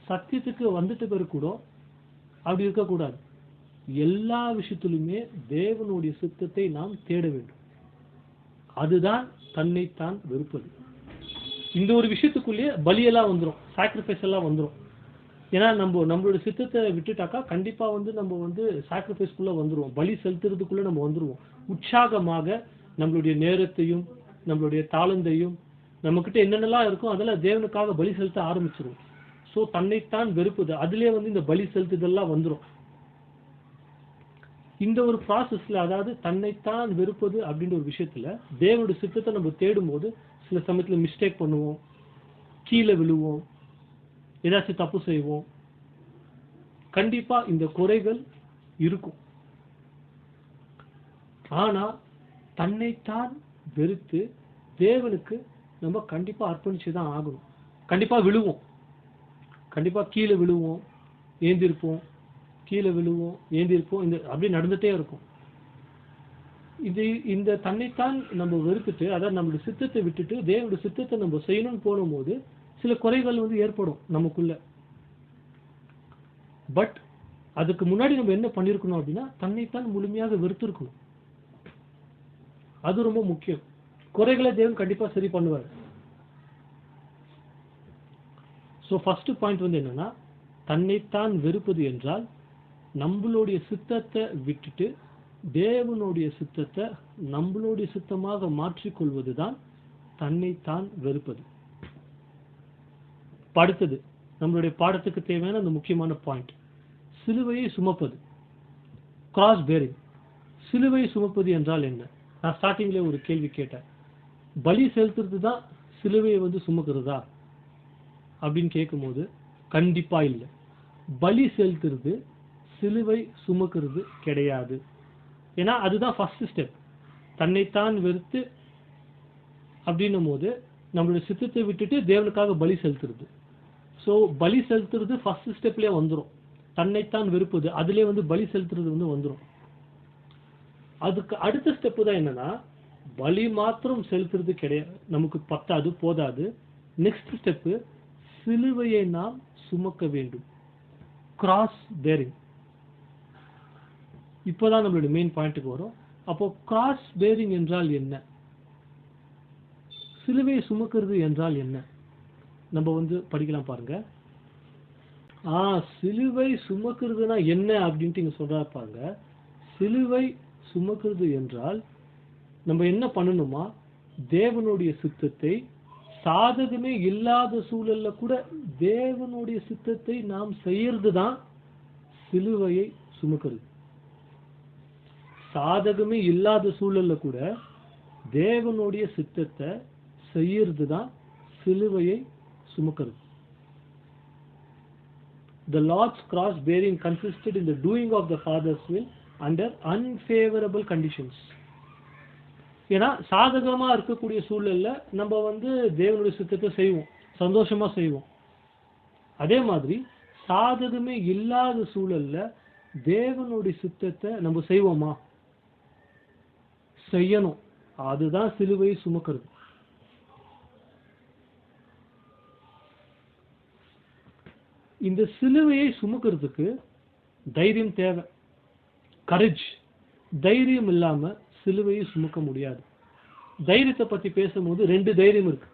சத்தியத்துக்கு வந்துட்டு பிறகு கூட அப்படி இருக்கக்கூடாது. எல்லா விஷயத்திலுமே தேவனுடைய சித்தத்தை நாம் தேட வேண்டும். அதுதான் தன்னைத்தான் வெறுப்பது. இந்த ஒரு விஷயத்துக்குள்ளேயே பலியெல்லாம் வந்துடும், சாக்ரிஃபைஸ் எல்லாம் வந்துடும். ஏன்னா நம்மளுடைய சித்தத்தை விட்டுட்டாக்கா கண்டிப்பா நம்ம சாக்ரிஃபைஸ்க்குள்ள வந்துருவோம், பலி செலுத்துறதுக்குள்ள நம்ம வந்துருவோம். உற்சாகமாக நம்மளுடைய நேரத்தையும் நம்மளுடைய தாளந்தையும் நம்மகிட்ட என்னென்னலாம் இருக்கும் அதெல்லாம் தேவனுக்காக பலி செலுத்த ஆரம்பிச்சிருவோம். சோ தன்னைத்தான் வெறுப்பது, அதுலயே இந்த பலி செலுத்துதெல்லாம் வந்துடும். இந்த ஒரு ப்ராசஸ்ல, அதாவது தன்னைத்தான் வெறுப்பது அப்படின்ற ஒரு விஷயத்துல தேவனுடைய சித்தத்தை நம்ம தேடும் போது சில சமயத்துல மிஸ்டேக் பண்ணுவோம், கீழே விழுவோம், ஏதாச்சும் தப்பு செய்வோம். கண்டிப்பா இந்த குறைகள் இருக்கும். ஆனா தன்னைத்தான் வெறுத்து தேவனுக்கு நம்ம கண்டிப்பா அர்ப்பணிச்சுதான் ஆகணும். கண்டிப்பா விழுவோம், கண்டிப்பா கீழே விழுவோம், ஏந்திருப்போம், கீழே விழுவோம், ஏந்திருப்போம், இந்த அப்படி நடந்துட்டே இருக்கும். இந்த தன்னைத்தான் நம்ம வெறுத்துட்டு, அதாவது நம்மளுடைய சித்தத்தை விட்டுட்டு தேவனுடைய சித்தத்தை நம்ம செய்யணும்னு போகும்போது சில குறைகள் ஏற்படும் நமக்குள்ள. பட் அதுக்கு முன்னாடி நம்ம என்ன பண்ணிருக்கணும் அப்படின்னா, தன்னைத்தான் முழுமையாக வெறுத்திருக்கணும். அது ரொம்ப முக்கியம். குறைகளை தேவன் கண்டிப்பா சரி பண்ணுவார். சோ ஃபர்ஸ்ட் பாயிண்ட் என்னன்னா, தன்னைத்தான் வெறுப்பது என்றால் நம்மளுடைய சித்தத்தை விட்டுட்டு தேவனுடைய சித்தத்தை நம்மளுடைய சித்தமாக மாற்றிக்கொள்வதுதான் தன்னைத்தான் வெறுப்பது. அடுத்தது நம்மளுடைய பாடத்துக்கு தேவையான அந்த முக்கியமான பாயிண்ட், சிலுவையை சுமப்பது, கிராஸ் பேரிங். சிலுவையை சுமப்பது என்றால் என்ன? நான் ஸ்டார்டிங்ல ஒரு கேள்வி கேட்டேன், பலி செலுத்துறது தான் சிலுவையை சுமக்கிறதா அப்படின்னு கேட்கும்போது கண்டிப்பா இல்லை. பலி செலுத்துறது சிலுவை சுமக்கிறது கிடையாது. ஏன்னா அதுதான் ஃபர்ஸ்ட் ஸ்டெப். தன்னைத்தான் வெறுத்து அப்படின்னும் போது நம்மளுடைய சித்தத்தை விட்டுட்டு தேவனுக்காக பலி செலுத்துறது. ஸோ பலி செலுத்துறது ஃபர்ஸ்ட் ஸ்டெப்லேயே வந்துடும். தன்னைத்தான் வெறுப்பது அதுலேயே பலி செலுத்துறது வந்துடும். அதுக்கு அடுத்த ஸ்டெப்பு தான் என்னன்னா, பலி மாத்திரம் செலுத்துறது கிடையாது, நமக்கு பத்தாது, போதாது. நெக்ஸ்ட் ஸ்டெப்பு, சிலுவையை நாம் சுமக்க வேண்டும், கிராஸ் பேரிங். இப்போதான் நம்மளுடைய மெயின் பாயிண்ட்டுக்கு வரும். அப்போ கிராஸ் பேரிங் என்றால் என்ன, சிலுவையை சுமக்கிறது என்றால் என்ன, நம்ம படிக்கலாம் பாருங்க. சிலுவை சுமக்கிறதுனா என்ன அப்படின்ட்டு இங்க சொல்றா பாருங்க. சிலுவை சுமக்கிறது என்றால் நம்ம என்ன பண்ணணுமா, தேவனுடைய சித்தத்தை, சாதகமே இல்லாத சூழல்ல கூட தேவனுடைய சித்தத்தை நாம் செய்யறது தான் சிலுவையை சுமக்கிறது. சாதகமே இல்லாத சூழல்ல கூட தேவனுடைய சித்தத்தை செய்யறது தான் சிலுவையை சுமக்கிறது. The Lord's cross bearing consisted in the doing of the Father's will under unfavorable conditions. ஏன்னா சாதகமா இருக்கக்கூடிய சூழல்ல நம்ம தேவனுடைய சித்தத்தை செய்வோம், சந்தோஷமா செய்வோம். அதே மாதிரி சாதகமே இல்லாத சூழல்ல தேவனுடைய சித்தத்தை நம்ம செய்வோமா, செய்யணும். அதுதான் சிலுவை சுமக்கிறது. இந்த சிலுவையை சுமக்கிறதுக்கு தைரியம் தேவை, கரேஜ். தைரியம் இல்லாம சிலுவையை சுமக்க முடியாது. தைரியத்தை பத்தி பேசும்போது 2 தைரியம் இருக்கு.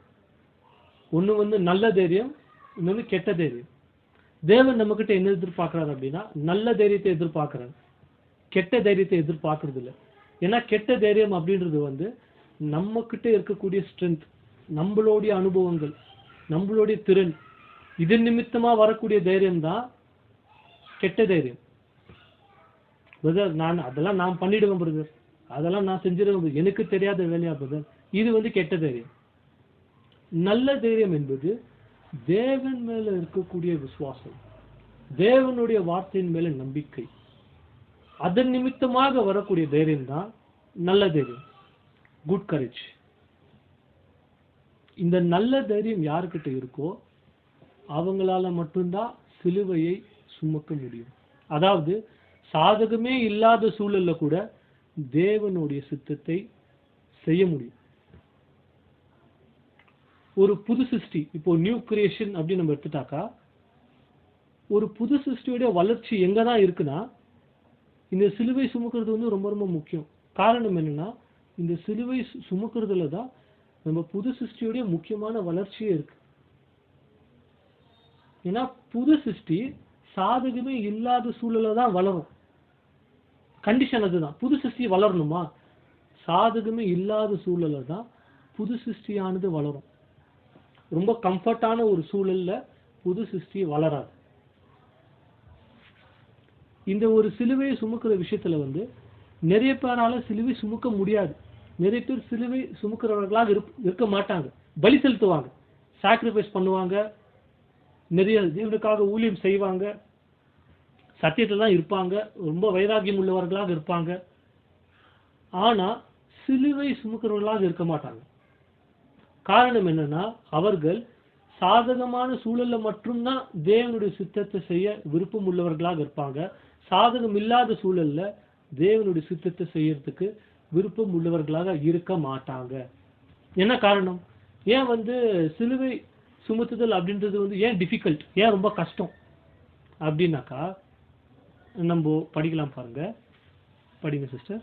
ஒண்ணு நல்ல தைரியம், இன்னொன்னு கெட்ட தைரியம். தேவன் நம்ம கிட்ட என்ன எதிர்பார்க்கிறார் அப்படின்னா நல்ல தைரியத்தை எதிர்பார்க்கிறார், கெட்ட தைரியத்தை எதிர்பார்க்கறது இல்லை. ஏன்னா கெட்ட தைரியம் அப்படின்றது நம்ம கிட்ட இருக்கக்கூடிய ஸ்ட்ரென்த், நம்மளுடைய அனுபவங்கள், நம்மளுடைய திறன், இது நிமித்தமா வரக்கூடிய தைரியம் தான் கெட்ட தைரியம். பிரதர் அதெல்லாம் நான் பண்ணிடுவேன் பிரதர், அதெல்லாம் நான் செஞ்சிருவேன், எனக்கு தெரியாத வேலையா பிரதர், இது கெட்ட தைரியம். நல்ல தைரியம் என்பது தேவன் மேல இருக்கக்கூடிய விசுவாசம், தேவனுடைய வார்த்தையின் மேல நம்பிக்கை, அதன் நிமித்தமாக வரக்கூடிய தைரியம் தான் நல்ல தைரியம், குட் கரேஜ். இந்த நல்ல தைரியம் யாருக்கிட்ட இருக்கோ அவங்களால மட்டும்தான் சிலுவையை சுமக்க முடியும். அதாவது சாதகமே இல்லாத சூழல்ல கூட தேவனுடைய சித்தத்தை செய்ய முடியும். ஒரு புது சிருஷ்டி, இப்போ நியூ கிரியேஷன் அப்படின்னு நம்ம எடுத்துட்டாக்கா, ஒரு புது சிருஷ்டியோட வளர்ச்சி எங்கதான் இருக்குன்னா இந்த சிலுவை சுமக்கிறது ரொம்ப ரொம்ப முக்கியம். காரணம் என்னன்னா இந்த சிலுவை சுமக்கிறதுல தான் நம்ம புது சிருஷ்டியோட முக்கியமான வளர்ச்சியே இருக்கு. ஏன்னா புது சிருஷ்டி சாதகமே இல்லாத சூழல தான் வளரும். கண்டிஷன் அதுதான். புது சிருஷ்டி வளரணுமா, சாதகமே இல்லாத சூழல தான் புது சிருஷ்டியானது வளரும். ரொம்ப கம்ஃபர்டான ஒரு சூழல்ல புது சிருஷ்டி வளராது. இந்த ஒரு சிலுவையை சுமக்கிற விஷயத்துல நிறைய பேரால சிலுவை சுமக்க முடியாது. நிறைய பேர் சிலுவை சுமக்கிறவர்களாக இருக்க மாட்டாங்க. பலி செலுத்துவாங்க, சாக்ரிஃபைஸ் பண்ணுவாங்க, நிறைய தேவனுக்காக ஊழியம் செய்வாங்க, சத்தியத்துல தான் இருப்பாங்க, ரொம்ப வைராகியம் உள்ளவர்களாக இருப்பாங்க. ஆனா சிலுவை சுமக்கிறவர்களாக இருக்க மாட்டாங்க. காரணம் என்னன்னா அவர்கள் சாதகமான சூழல்ல மட்டும்தான் தேவனுடைய சித்தத்தை செய்ய விருப்பம் உள்ளவர்களாக இருப்பாங்க. சாதகம் இல்லாத சூழல்ல தேவனுடைய சித்தத்தை செய்யறதுக்கு விருப்பம் உள்ளவர்களாக இருக்க மாட்டாங்க. என்ன காரணம்? ஏன் சிலுவை சுமத்துதல் அப்படின்றது ஏன் டிஃபிகல்ட், ஏன் ரொம்ப கஷ்டம் அப்படின்னாக்கா, நம்ம படிக்கலாம் பாருங்க. படிங்க சிஸ்டர்.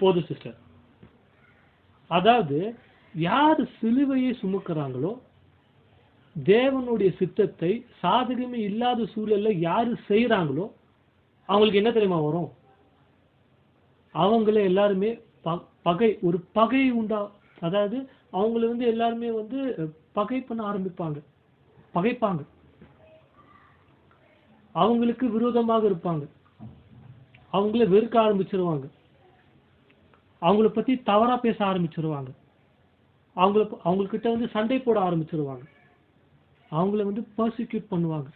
போதும் சிஸ்டர். அதாவது யார் சிலுவையை சுமக்கிறாங்களோ தேவனுடைய சித்தத்தை சாதகமே இல்லாத சூழல்ல யாரு செய்யறாங்களோ அவங்களுக்கு என்ன தெரியுமா வரும்? அவங்கள எல்லாருமே பகை, ஒரு பகை உண்டா. அதாவது அவங்கள எல்லாருமே பகை பண்ண ஆரம்பிப்பாங்க, பகைப்பாங்க, அவங்களுக்கு விரோதமாக இருப்பாங்க, அவங்கள வெறுக்க ஆரம்பிச்சிருவாங்க, அவங்கள பத்தி தவறா பேச ஆரம்பிச்சிருவாங்க, அவங்கக்கிட்ட சண்டை போட ஆரம்பிச்சிருவாங்க, அவங்கள பர்சிக்யூட் பண்ணுவாங்க,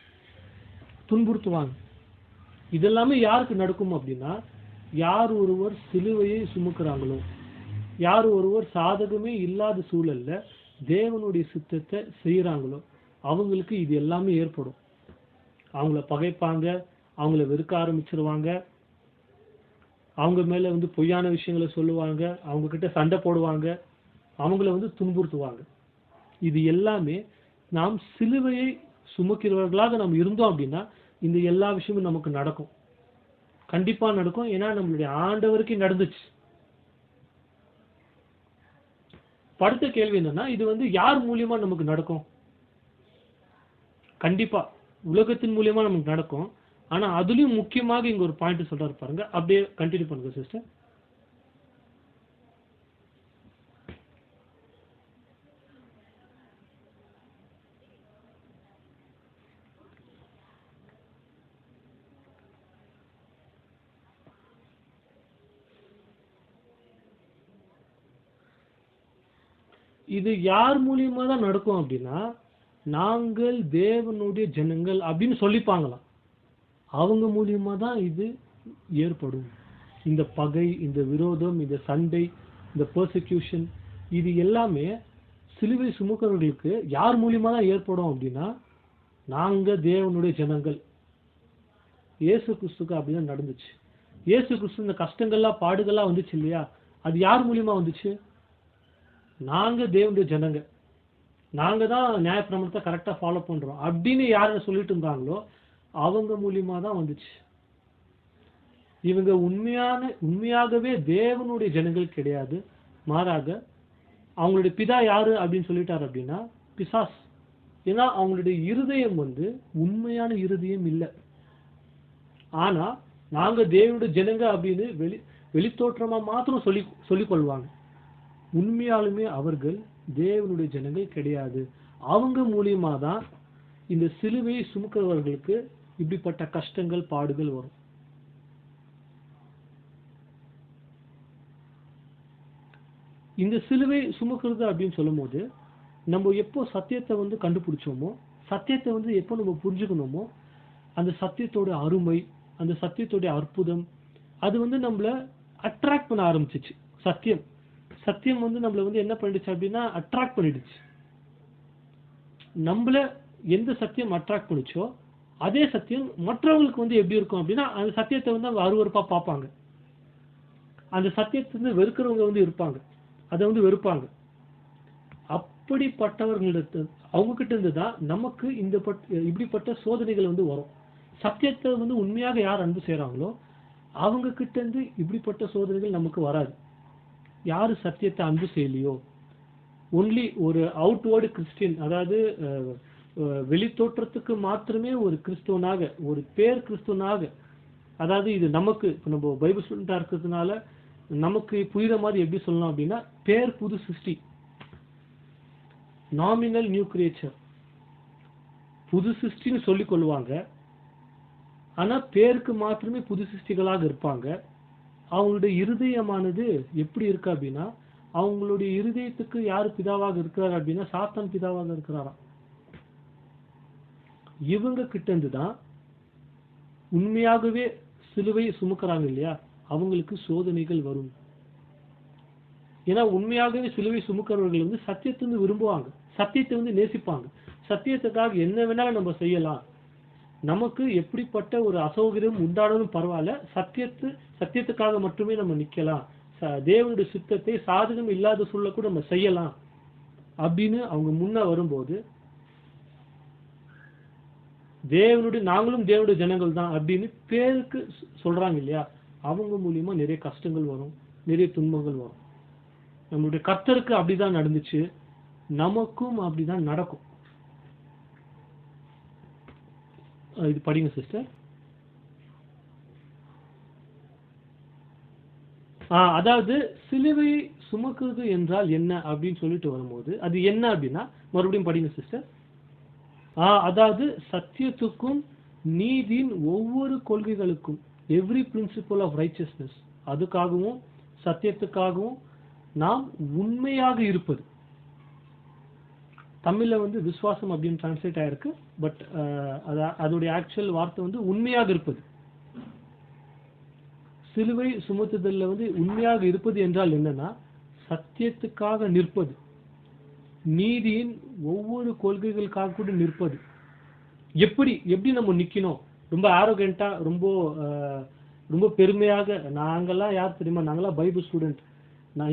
துன்புறுத்துவாங்க. இதெல்லாமே யாருக்கு நடக்கும் அப்படின்னா, யார் ஒருவர் சிலுவையை சுமக்கிறாங்களோ, யார் ஒருவர் சாதகமே இல்லாத சூழல்ல தேவனுடைய சித்தத்தை செய்யறாங்களோ அவங்களுக்கு இது எல்லாமே ஏற்படும். அவங்கள பகைப்பாங்க, அவங்கள வெறுக்க ஆரம்பிச்சிருவாங்க, அவங்க மேல பொய்யான விஷயங்களை சொல்லுவாங்க, அவங்க கிட்ட சண்டை போடுவாங்க, அவங்கள துன்புறுத்துவாங்க. இது எல்லாமே நாம் சிலுவையை சுமக்கிறவர்களாக நாம் இருந்தோம் அப்படின்னா இந்த எல்லா விஷயமும் நமக்கு நடக்கும், கண்டிப்பா நடக்கும். ஏன்னா நம்மளுடைய ஆண்டவருக்கு நடந்துச்சு. அடுத்த கேள்வி என்னன்னா, இது யார் மூலியமா நமக்கு நடக்கும்? கண்டிப்பா உலகத்தின் மூலியமா நமக்கு நடக்கும். ஆனா அதுலயும் முக்கியமாக இங்க ஒரு பாயிண்ட் சொல்றாரு பாருங்க. அப்படியே கண்டினியூ பண்ணுங்க சிஸ்டர். இது யார் மூலியமா தான் நடக்கும் அப்படின்னா, நாங்கள் தேவனுடைய ஜனங்கள் அப்படின்னு சொல்லிப்பாங்களாம், அவங்க மூலியமா தான் இது ஏற்படும். இந்த பகை, இந்த விரோதம், இந்த சண்டை, இந்த பெர்சிக்யூஷன், இது எல்லாமே சிலுவை சுமக்கிறவர்களுக்கு யார் மூலியமா தான் ஏற்படும் அப்படின்னா, நாங்க தேவனுடைய ஜனங்கள், இயேசு கிறிஸ்துக்கு அப்படிதான் நடந்துச்சு. இயேசு கிறிஸ்து இந்த கஷ்டங்கள்லாம் பாடுகள்லாம் வந்துச்சு இல்லையா, அது யார் மூலியமா வந்துச்சு? நாங்க தேவனுடைய ஜனங்க, நாங்க தான் நியாயப்பிரமாணத்தை கரெக்டா ஃபாலோ பண்றோம் அப்படின்னு யார சொல்லிட்டு இருந்தாங்களோ அவங்க மூலியமா தான் வந்துச்சு. இவங்க உண்மையாகவே தேவனுடைய ஜனங்கள் கிடையாது. மாறாக அவங்களுடைய பிதா யாரு அப்படின்னு சொல்லிட்டாரு அப்படின்னா பிசாஸ். ஏன்னா அவங்களுடைய இருதயம் உண்மையான இருதயம் இல்லை. ஆனா நாங்க தேவனுடைய ஜனங்க அப்படின்னு வெளித்தோற்றமா மாத்திரம் சொல்லிக் கொள்வாங்க. உண்மையாலுமே அவர்கள் தேவனுடைய ஜனங்கள் கிடையாது. அவங்க மூலியமா தான் இந்த சிலுவையை சுமக்கிறவர்களுக்கு இப்படிப்பட்ட கஷ்டங்கள் பாடுகள் வரும். இந்த சிலுவை சுமக்கிறது அப்படின்னு சொல்லும் போது நம்ம எப்போ சத்தியத்தை கண்டுபிடிச்சோமோ, சத்தியத்தை எப்போ நம்ம புரிஞ்சுக்கணுமோ, அந்த சத்தியத்தோட அருமை, அந்த சத்தியத்தோட அற்புதம் அது நம்மள அட்ராக்ட் பண்ண ஆரம்பிச்சிச்சு. சத்தியம் நம்மள என்ன பண்ணிடுச்சு அப்படின்னா அட்ராக்ட் பண்ணிடுச்சு. நம்மள எந்த சத்தியம் அட்ராக்ட் பண்ணிச்சோ அதே சத்தியம் மற்றவங்களுக்கு எப்படி இருக்கும் அப்படின்னா அந்த சத்தியத்தை அவங்க அருவருப்பா பார்ப்பாங்க. அந்த சத்தியத்தை வெறுக்கிறவங்க இருப்பாங்க, அதை வெறுப்பாங்க. அப்படிப்பட்டவர்களிடத்து அவங்க கிட்ட இருந்து தான் நமக்கு இப்படிப்பட்ட சோதனைகள் வரும். சத்தியத்தை உண்மையாக யார் அன்பு செய்யறாங்களோ அவங்க கிட்ட இருந்து இப்படிப்பட்ட சோதனைகள் நமக்கு வராது. யாரு சத்தியத்தை அன்பு செய்யலையோ, ஒன்லி ஒரு அவுட்வர்டு கிறிஸ்டியன், அதாவது வெளித்தோற்றத்துக்கு மாத்திரமே ஒரு கிறிஸ்துவனாக, ஒரு பேர் கிறிஸ்துவனாக, அதாவது இது நமக்கு இப்போ நம்ம பைபிள் ஸ்டூடெண்டா இருக்கிறதுனால நமக்கு புரியுற மாதிரி எப்படி சொல்லலாம் அப்படின்னா பேர் புது சிருஷ்டி, நாமினல் நியூ கிரியேச்சர், புது சிருஷ்டின்னு சொல்லிக் கொள்வாங்க. ஆனா பேருக்கு மாத்திரமே புது சிருஷ்டிகளாக இருப்பாங்க. அவங்களுடைய இருதயமானது எப்படி இருக்கு அப்படின்னா அவங்களுடைய இருதயத்துக்கு யாரு பிதாவாக இருக்கிறார் அப்படின்னா சாத்தான் பிதாவாக இருக்கிறாராம். இவங்க கிட்ட இருந்துதான் உண்மையாகவே சிலுவை சுமக்கிறாங்க இல்லையா, அவங்களுக்கு சோதனைகள் வரும். ஏன்னா உண்மையாகவே சிலுவை சுமக்கிறவர்கள் சத்தியத்தை விரும்புவாங்க, சத்தியத்தை நேசிப்பாங்க. சத்தியத்துக்காக என்ன வேணாலும் நம்ம செய்யலாம், நமக்கு எப்படிப்பட்ட ஒரு அசௌகரியம் உண்டானாலும் பரவாயில்ல, சத்தியத்துக்காக மட்டுமே நம்ம நிக்கலாம், தேவனுடைய சித்தத்தை சாதகம் இல்லாத சூழல கூட நம்ம செய்யலாம் அப்படின்னு அவங்க முன்ன வரும்போது நாங்களும் தேவனுடைய ஜனங்கள் தான் அப்படின்னு பேருக்கு சொல்றாங்க இல்லையா, அவங்க மூலியமா நிறைய கஷ்டங்கள் வரும், நிறைய துன்பங்கள் வரும். நம்மளுடைய கர்த்தருக்கு அப்படிதான் நடந்துச்சு, நமக்கும் அப்படிதான் நடக்கும். இது படிங்க சிஸ்டர். அதாவது சிலுவை சுமக்குறது என்றால் என்ன அப்படின்னு சொல்லிட்டு வரும்போது அது என்ன அப்படின்னா மறுபடியும் படிங்க சிஸ்டர். அதாவது சத்தியத்துக்கும் நீதியின் ஒவ்வொரு கொள்கைகளுக்கும், எவ்ரி பிரின்சிபல் ஆஃப் ரைச்சஸ்னஸ், அதுக்காகவும் சத்தியத்துக்காகவும் நாம் உண்மையாக இருப்பது. தமிழ்ல விசுவாசம் அப்படின்னு டிரான்ஸ்லேட் ஆயிருக்கு, பட் அதோடைய ஆக்சுவல் வார்த்தை உண்மையாக இருப்பது. சிலுவை சுமத்துதல்ல உண்மையாக இருப்பது என்றால் என்னன்னா சத்தியத்துக்காக நிற்பது, நீதியின் ஒவ்வொரு கொள்கைகளுக்காக கூட நிற்பது. எப்படி நம்ம நிக்கணும், ரொம்ப ஆரோகண்டா, ரொம்ப பெருமையாக, நாங்கெல்லாம் யார் தெரியுமா, நாங்கெல்லாம் பைபிள் ஸ்டூடெண்ட்,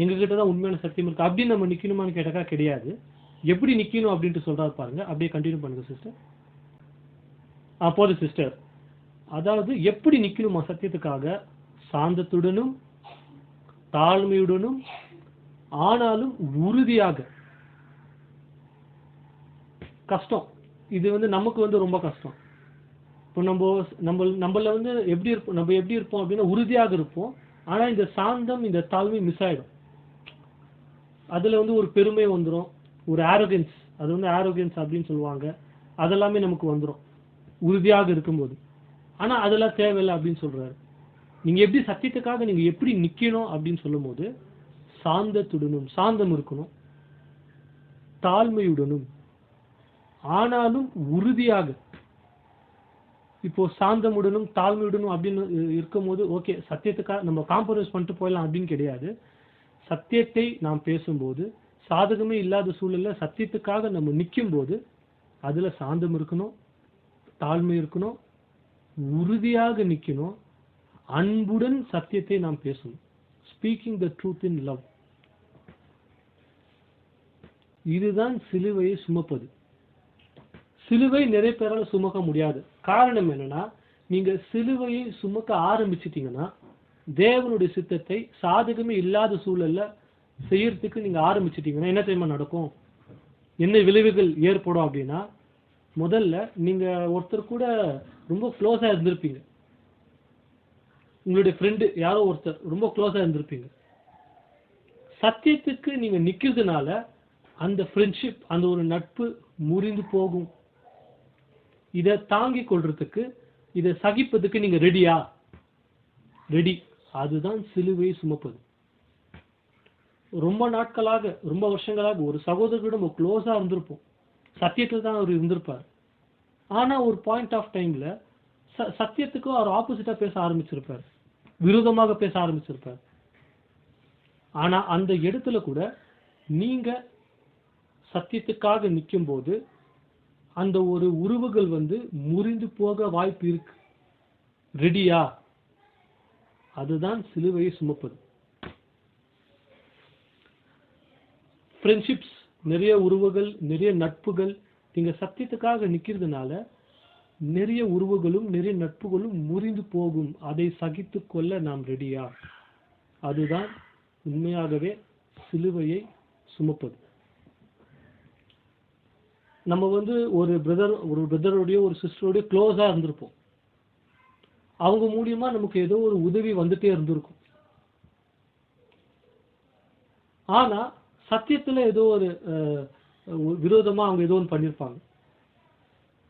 எங்க கிட்டதான் உண்மையான சத்தியம் இருக்கு அப்படின்னு நம்ம நிக்கணுமான்னு கேட்டாக்கா கிடையாது. எப்படி நிக்கணும் அப்படின்ட்டு சொல்றாரு பாருங்க. அப்படியே கண்டினியூ பண்ணுங்க சிஸ்டர். போதும் சிஸ்டர். அதாவது எப்படி நிக்கணுமா சத்தியத்துக்காக, சாந்தத்துடனும் தாழ்மையுடனும் ஆனாலும் உறுதியாக. கஷ்டம் இது நமக்கு ரொம்ப கஷ்டம். இப்போ நம்மள எப்படி இருப்போம், நம்ம எப்படி இருப்போம் அப்படின்னா உறுதியாக இருப்போம். ஆனா இந்த சாந்தம், இந்த தாழ்மை மிஸ் ஆயிடும். அதுல ஒரு பெருமை வந்துடும், ஒரு ஆரோகன்ஸ், அது ஆரோகன்ஸ் அப்படின்னு சொல்லுவாங்க, அதெல்லாமே நமக்கு வந்துடும் உறுதியாக இருக்கும்போது. ஆனா அதெல்லாம் தேவையில்லை அப்படின்னு சொல்றாரு. நீங்க எப்படி சத்தியத்துக்காக நீங்க எப்படி நிக்கணும் அப்படின்னு சொல்லும் போது சாந்தத்துடனும், சாந்தம் இருக்கணும், தாழ்மையுடனும் ஆனாலும் உறுதியாக. இப்போ சாந்தமுடனும் தாழ்மையுடனும் அப்படின்னு இருக்கும் போது ஓகே, சத்தியத்துக்காக நம்ம காம்ப்ரமைஸ் பண்ணிட்டு போயிடலாம் அப்படின்னு கிடையாது. சத்தியத்தை நாம் பேசும்போது, சாதகமே இல்லாத சூழல்ல சத்தியத்துக்காக நம்ம நிற்கும் போது அதுல சாந்தம் இருக்கணும், தாழ்மை இருக்கணும், உறுதியாக நிக்கணும். அன்புடன் சத்தியத்தை நாம் பேசணும். Speaking the truth in love. இதுதான் சிலுவையை சுமப்பது. சிலுவை நிறைய பேரால் சுமக்க முடியாது. காரணம் என்னன்னா, நீங்க சிலுவையை சுமக்க ஆரம்பிச்சிட்டீங்கன்னா தேவனுடைய சித்தத்தை சாதகமே இல்லாத சூழல்ல செய்யறதுக்கு நீங்க ஆரம்பிச்சிட்டீங்கன்னா என்ன தெரியுமா நடக்கும்? என்ன விளைவுகள் ஏற்படும் அப்படின்னா, முதல்ல நீங்க ஒருத்தர் கூட ரொம்ப க்ளோஸா இருந்திருப்பீங்க. உங்களுடைய ஃப்ரெண்டு யாரோ ஒருத்தர் ரொம்ப க்ளோஸா இருந்திருப்பீங்க. சத்தியத்துக்கு நீங்க நிக்கிறதுனால அந்த ஃப்ரெண்ட்ஷிப், அந்த ஒரு நட்பு முறிந்து போகும். இதை தாங்கிக் கொள்றதுக்கு, இதை சகிப்பதுக்கு நீங்க ரெடியா? ரெடி. அதுதான் சிலுவையை சுமப்பது. ரொம்ப நாட்களாக, ரொம்ப வருஷங்களாக ஒரு சகோதரரிடம் க்ளோஸா இருந்திருப்போம். சத்தியத்துல தான் அவர் இருந்திருப்பார். ஆனா ஒரு பாயிண்ட் ஆஃப் டைம்ல சத்தியத்துக்கும் அவர் ஆப்போசிட்டா பேச ஆரம்பிச்சிருப்பார், விரோதமாக பேச ஆரம்பிச்சிருப்பார். ஆனா அந்த இடத்துல கூட நீங்க சத்தியத்துக்காக நிற்கும் போது அந்த ஒரு உறவுகள் முறிந்து போக வாய்ப்பு இருக்கு. ரெடியா? அதுதான் சிலுவையை சுமப்பது. ஃப்ரெண்ட்ஷிப்ஸ், நிறைய உறவுகள், நிறைய நட்புகள், நீங்க சத்தியத்துக்காக நிக்கிறதுனால நிறைய உறவுகளும் நிறைய நட்புகளும் முறிந்து போகும். அதை சகித்து கொள்ள நாம் ரெடியா? அதுதான் உண்மையாகவே சிலுவையை சுமப்பது. நம்ம ஒரு பிரதரோடைய ஒரு சிஸ்டரோடைய க்ளோஸா இருந்திருப்போம். அவங்க மூலியமா நமக்கு ஏதோ ஒரு உதவி வந்துட்டே இருந்திருக்கும். ஆனா சத்தியத்துல ஏதோ ஒரு விரோதமா அவங்க ஏதோ ஒன்று பண்ணியிருப்பாங்க.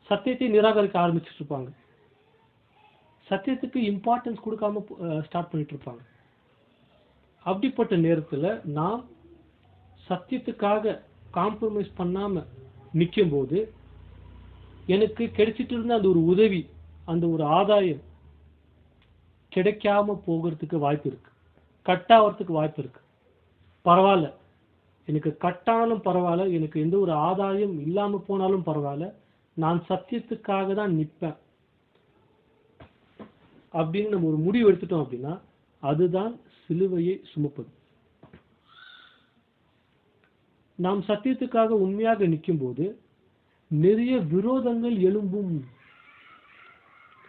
சத்தியத்தை நிராகரிக்க ஆரம்பிச்சுட்டு இருப்பாங்க. சத்தியத்துக்கு இம்பார்ட்டன்ஸ் கொடுக்காம ஸ்டார்ட் பண்ணிட்டு இருப்பாங்க. அப்படிப்பட்ட நேரத்துல நாம் சத்தியத்துக்காக காம்ப்ரமைஸ் பண்ணாம நிற்கும் போது எனக்கு கிடைச்சிட்டு இருந்த அந்த ஒரு உதவி, அந்த ஒரு ஆதாயம் கிடைக்காம போகிறதுக்கு வாய்ப்பு இருக்கு. கட்டாகிறதுக்கு வாய்ப்பு இருக்கு. பரவாயில்ல, எனக்கு கட்டாலும் பரவாயில்ல, எனக்கு எந்த ஒரு ஆதாயம் இல்லாம போனாலும் பரவாயில்ல, நான் சத்தியத்துக்காக தான் நிற்பேன் அப்படின்னு நம்ம ஒரு முடிவு எடுத்துட்டோம் அப்படின்னா அதுதான் சிலுவையை சுமப்பது. நாம் சத்தியத்துக்காக உண்மையாக நிற்கும் போது நிறைய விரோதங்கள் எழும்பும்.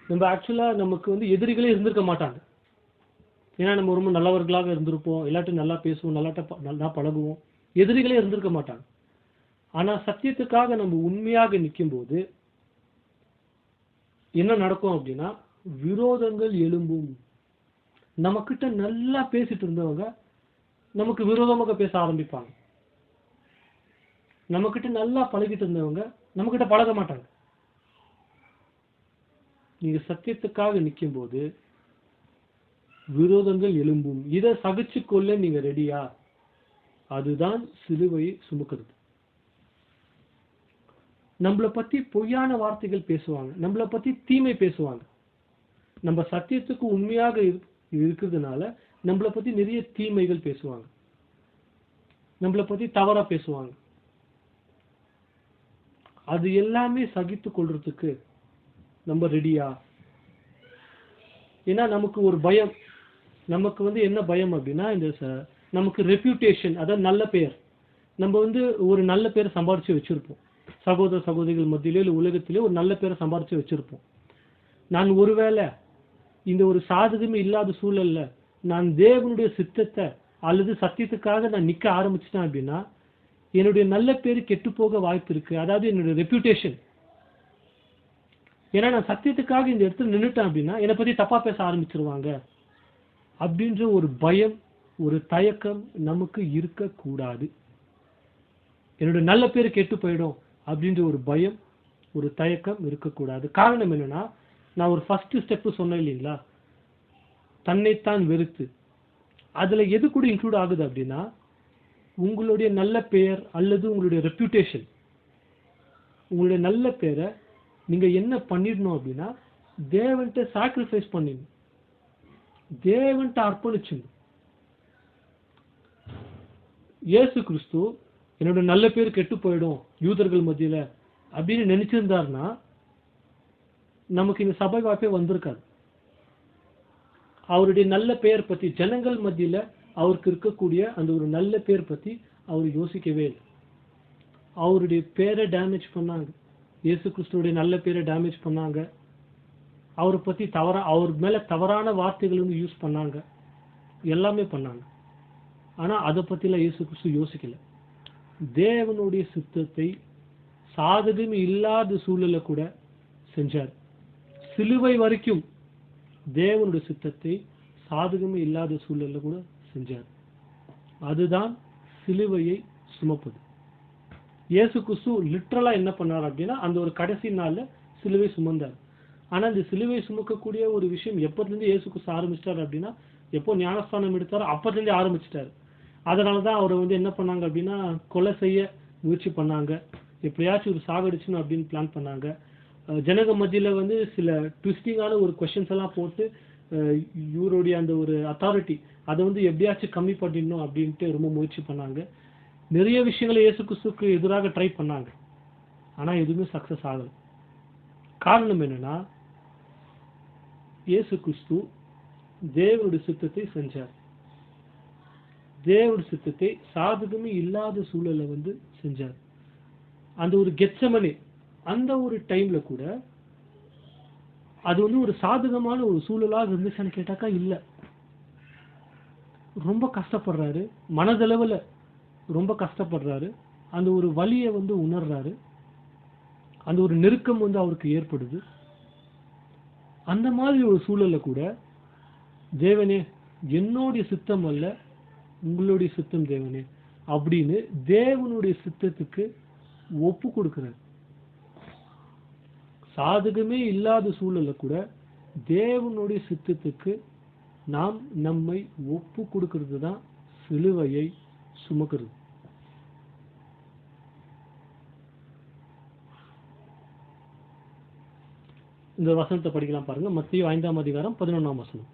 நம்ம ஆக்சுவலா நமக்கு எதிரிகளே இருந்திருக்க மாட்டாங்க. ஏன்னா நம்ம ரொம்ப நல்லவர்களாக இருந்திருப்போம், எல்லாத்தையும் நல்லா பேசுவோம், நல்லா பழகுவோம். எதிரிகளே இருந்திருக்க மாட்டாங்க. ஆனா சத்தியத்துக்காக நம்ம உண்மையாக நிற்கும் போது என்ன நடக்கும் அப்படின்னா விரோதங்கள் எழும்பும். நம்ம கிட்ட நல்லா பேசிட்டு இருந்தவங்க நமக்கு விரோதமாக பேச ஆரம்பிப்பாங்க. நம்ம கிட்ட நல்லா பழகிட்டு இருந்தவங்க நம்ம கிட்ட பழக மாட்டாங்க. நீங்க சத்தியத்துக்காக நிற்கும் போது விரோதங்கள் எழும்பும். இதை சகிச்சு கொள்ள நீங்க ரெடியா? அதுதான் சிலுவையை சுமக்கிறது. நம்மளை பத்தி பொய்யான வார்த்தைகள் பேசுவாங்க, நம்மளை பத்தி தீமை பேசுவாங்க. நம்ம சத்தியத்துக்கு உண்மையாக இருக்கிறதுனால நம்மளை பத்தி நிறைய தீமைகள் பேசுவாங்க, நம்மளை பத்தி தவறா பேசுவாங்க. அது எல்லாமே சகித்து கொள்றதுக்கு நம்ம ரெடியா? ஏன்னா நமக்கு ஒரு பயம். நமக்கு என்ன பயம் அப்படின்னா, இந்த நமக்கு ரெப்யூட்டேஷன், அதாவது நல்ல பெயர். நம்ம ஒரு நல்ல பேரை சம்பாதிச்சு வச்சிருப்போம். சகோதர சகோதரிகள் மத்தியிலே இல்லை உலகத்திலே ஒரு நல்ல பேரை சம்பாதிச்சு வச்சிருப்போம். நான் ஒருவேளை இந்த ஒரு சாதகமே இல்லாத சூழல்ல நான் தேவனுடைய சித்தத்தை அல்லது சத்தியத்துக்காக நான் நிற்க ஆரம்பிச்சிட்டேன் அப்படின்னா என்னுடைய நல்ல பேரு கெட்டு போக வாய்ப்பு இருக்கு. அதாவது என்னுடைய ரெப்யூட்டேஷன். ஏன்னா நான் சத்தியத்துக்காக இந்த இடத்துல நின்றுட்டேன் அப்படின்னா என்னை பத்தி தப்பா பேச ஆரம்பிச்சிருவாங்க அப்படின்ற ஒரு பயம், ஒரு தயக்கம் நமக்கு இருக்கக்கூடாது. என்னுடைய நல்ல பேரு கெட்டு போயிடும் அப்படின்ற ஒரு பயம், ஒரு தயக்கம் இருக்கக்கூடாது. காரணம் என்னன்னா, நான் ஒரு ஃபர்ஸ்ட் ஸ்டெப் சொன்னேன் இல்லைங்களா, தன்னைத்தான் வெறுத்து. அதுல எது கூட இன்க்ளூட் ஆகுது அப்படின்னா உங்களுடைய நல்ல பெயர் அல்லது உங்களுடைய ரெப்யூட்டேஷன். உங்களுடைய நல்ல பேரை நீங்க என்ன பண்ணிடணும் அப்படின்னா தேவன்கிட்ட சாக்ரிஃபைஸ் பண்ணிடணும், தேவன்கிட்ட அர்ப்பணிச்சிடணும். இயேசு கிறிஸ்து என்னோட நல்ல பேர் கெட்டு போயிடும் யூதர்கள் மத்தியில அப்படின்னு நினைச்சிருந்தாருன்னா நமக்கு இந்த சபை வாய்ப்பே வந்திருக்காது. அவருடைய நல்ல பெயர் பத்தி ஜனங்கள் மத்தியில அவருக்கு இருக்கக்கூடிய அந்த ஒரு நல்ல பேர் பத்தி அவர் யோசிக்கவே இல்லை. அவருடைய பேரை டேமேஜ் பண்ணாங்க. இயேசு கிறிஸ்துவோடைய நல்ல பேரை டேமேஜ் பண்ணாங்க. அவரை பத்தி அவர் மேல தவறான வார்த்தைகள் வந்து யூஸ் பண்ணாங்க. எல்லாமே பண்ணாங்க. ஆனா அதை பத்திலாம் இயேசு கிறிஸ்து யோசிக்கல. தேவனுடைய சித்தத்தை சாதகமே இல்லாத சூழல கூட செஞ்சார். சிலுவை வரைக்கும் தேவனுடைய சித்தத்தை சாதகமே இல்லாத சூழல்ல கூட செஞ்சார். அதுதான் சிலுவையை சுமப்பது. இயேசு கிறிஸ்து லிட்டரலா என்ன பண்ணார் அப்படின்னா அந்த ஒரு கடைசி நாள்ல சிலுவை சுமந்தார். ஆனா இந்த சிலுவை சுமக்கக்கூடிய ஒரு விஷயம் எப்பத்திலிருந்து இயேசு கிறிஸ்து ஆரம்பிச்சிட்டார் அப்படின்னா எப்போ ஞானஸ்தானம் எடுத்தாரோ அப்பத்திலிருந்து ஆரம்பிச்சிட்டாரு. அதனாலதான் அவரை வந்து என்ன பண்ணாங்க அப்படின்னா கொலை செய்ய முயற்சி பண்ணாங்க. எப்படியாச்சும் ஒரு சாகடிச்சுன்னு அப்படின்னு பிளான் பண்ணாங்க. ஜனக மத்தியில வந்து சில ட்விஸ்டிங்கான ஒரு கொஸ்டின்ஸ் எல்லாம் போட்டு இவருடைய அந்த ஒரு அத்தாரிட்டி அதை வந்து எப்படியாச்சும் கம்மி பண்ணிடணும் அப்படின்ட்டு ரொம்ப முயற்சி பண்ணாங்க. நிறைய விஷயங்களை இயேசு கிறிஸ்துக்கு எதிராக ட்ரை பண்ணாங்க. ஆனா எதுவுமே சக்சஸ் ஆகல. காரணம் என்னன்னா இயேசு கிறிஸ்து தேவனுடைய சித்தத்தை செஞ்சார். தேவனுடைய சித்தத்தை சாதகமே இல்லாத சூழலை வந்து செஞ்சார். அந்த ஒரு கெத்செமனே அந்த ஒரு டைம்ல கூட அது வந்து ஒரு சாதகமான ஒரு சூழலாக இருந்துச்சான்னு கேட்டாக்கா இல்ல. ரொம்ப கஷ்டப்படுறாரு. மனதளவுல ரொம்ப கஷ்டப்படுறாரு. அந்த ஒரு வலியை வந்து உணர்றாரு. அந்த ஒரு நெருக்கம் வந்து அவருக்கு ஏற்படுது. அந்த மாதிரி ஒரு சூழல்ல கூட தேவனே என்னுடைய சித்தம் அல்ல உங்களுடைய சித்தம் தேவனே அப்படின்னு தேவனுடைய சித்தத்துக்கு ஒப்பு கொடுக்கிறார். சாதகமே இல்லாத சூழல்ல கூட தேவனுடைய சித்தத்துக்கு நாம் நம்மை ஒப்பு கொடுக்கிறது தான் சிலுவையை சுமக்கிறது. இந்த வசனத்தை படிக்கலாம் பாருங்க. மத்தேயு 5ஆம் அதிகாரம் 11ஆம் வசனம்.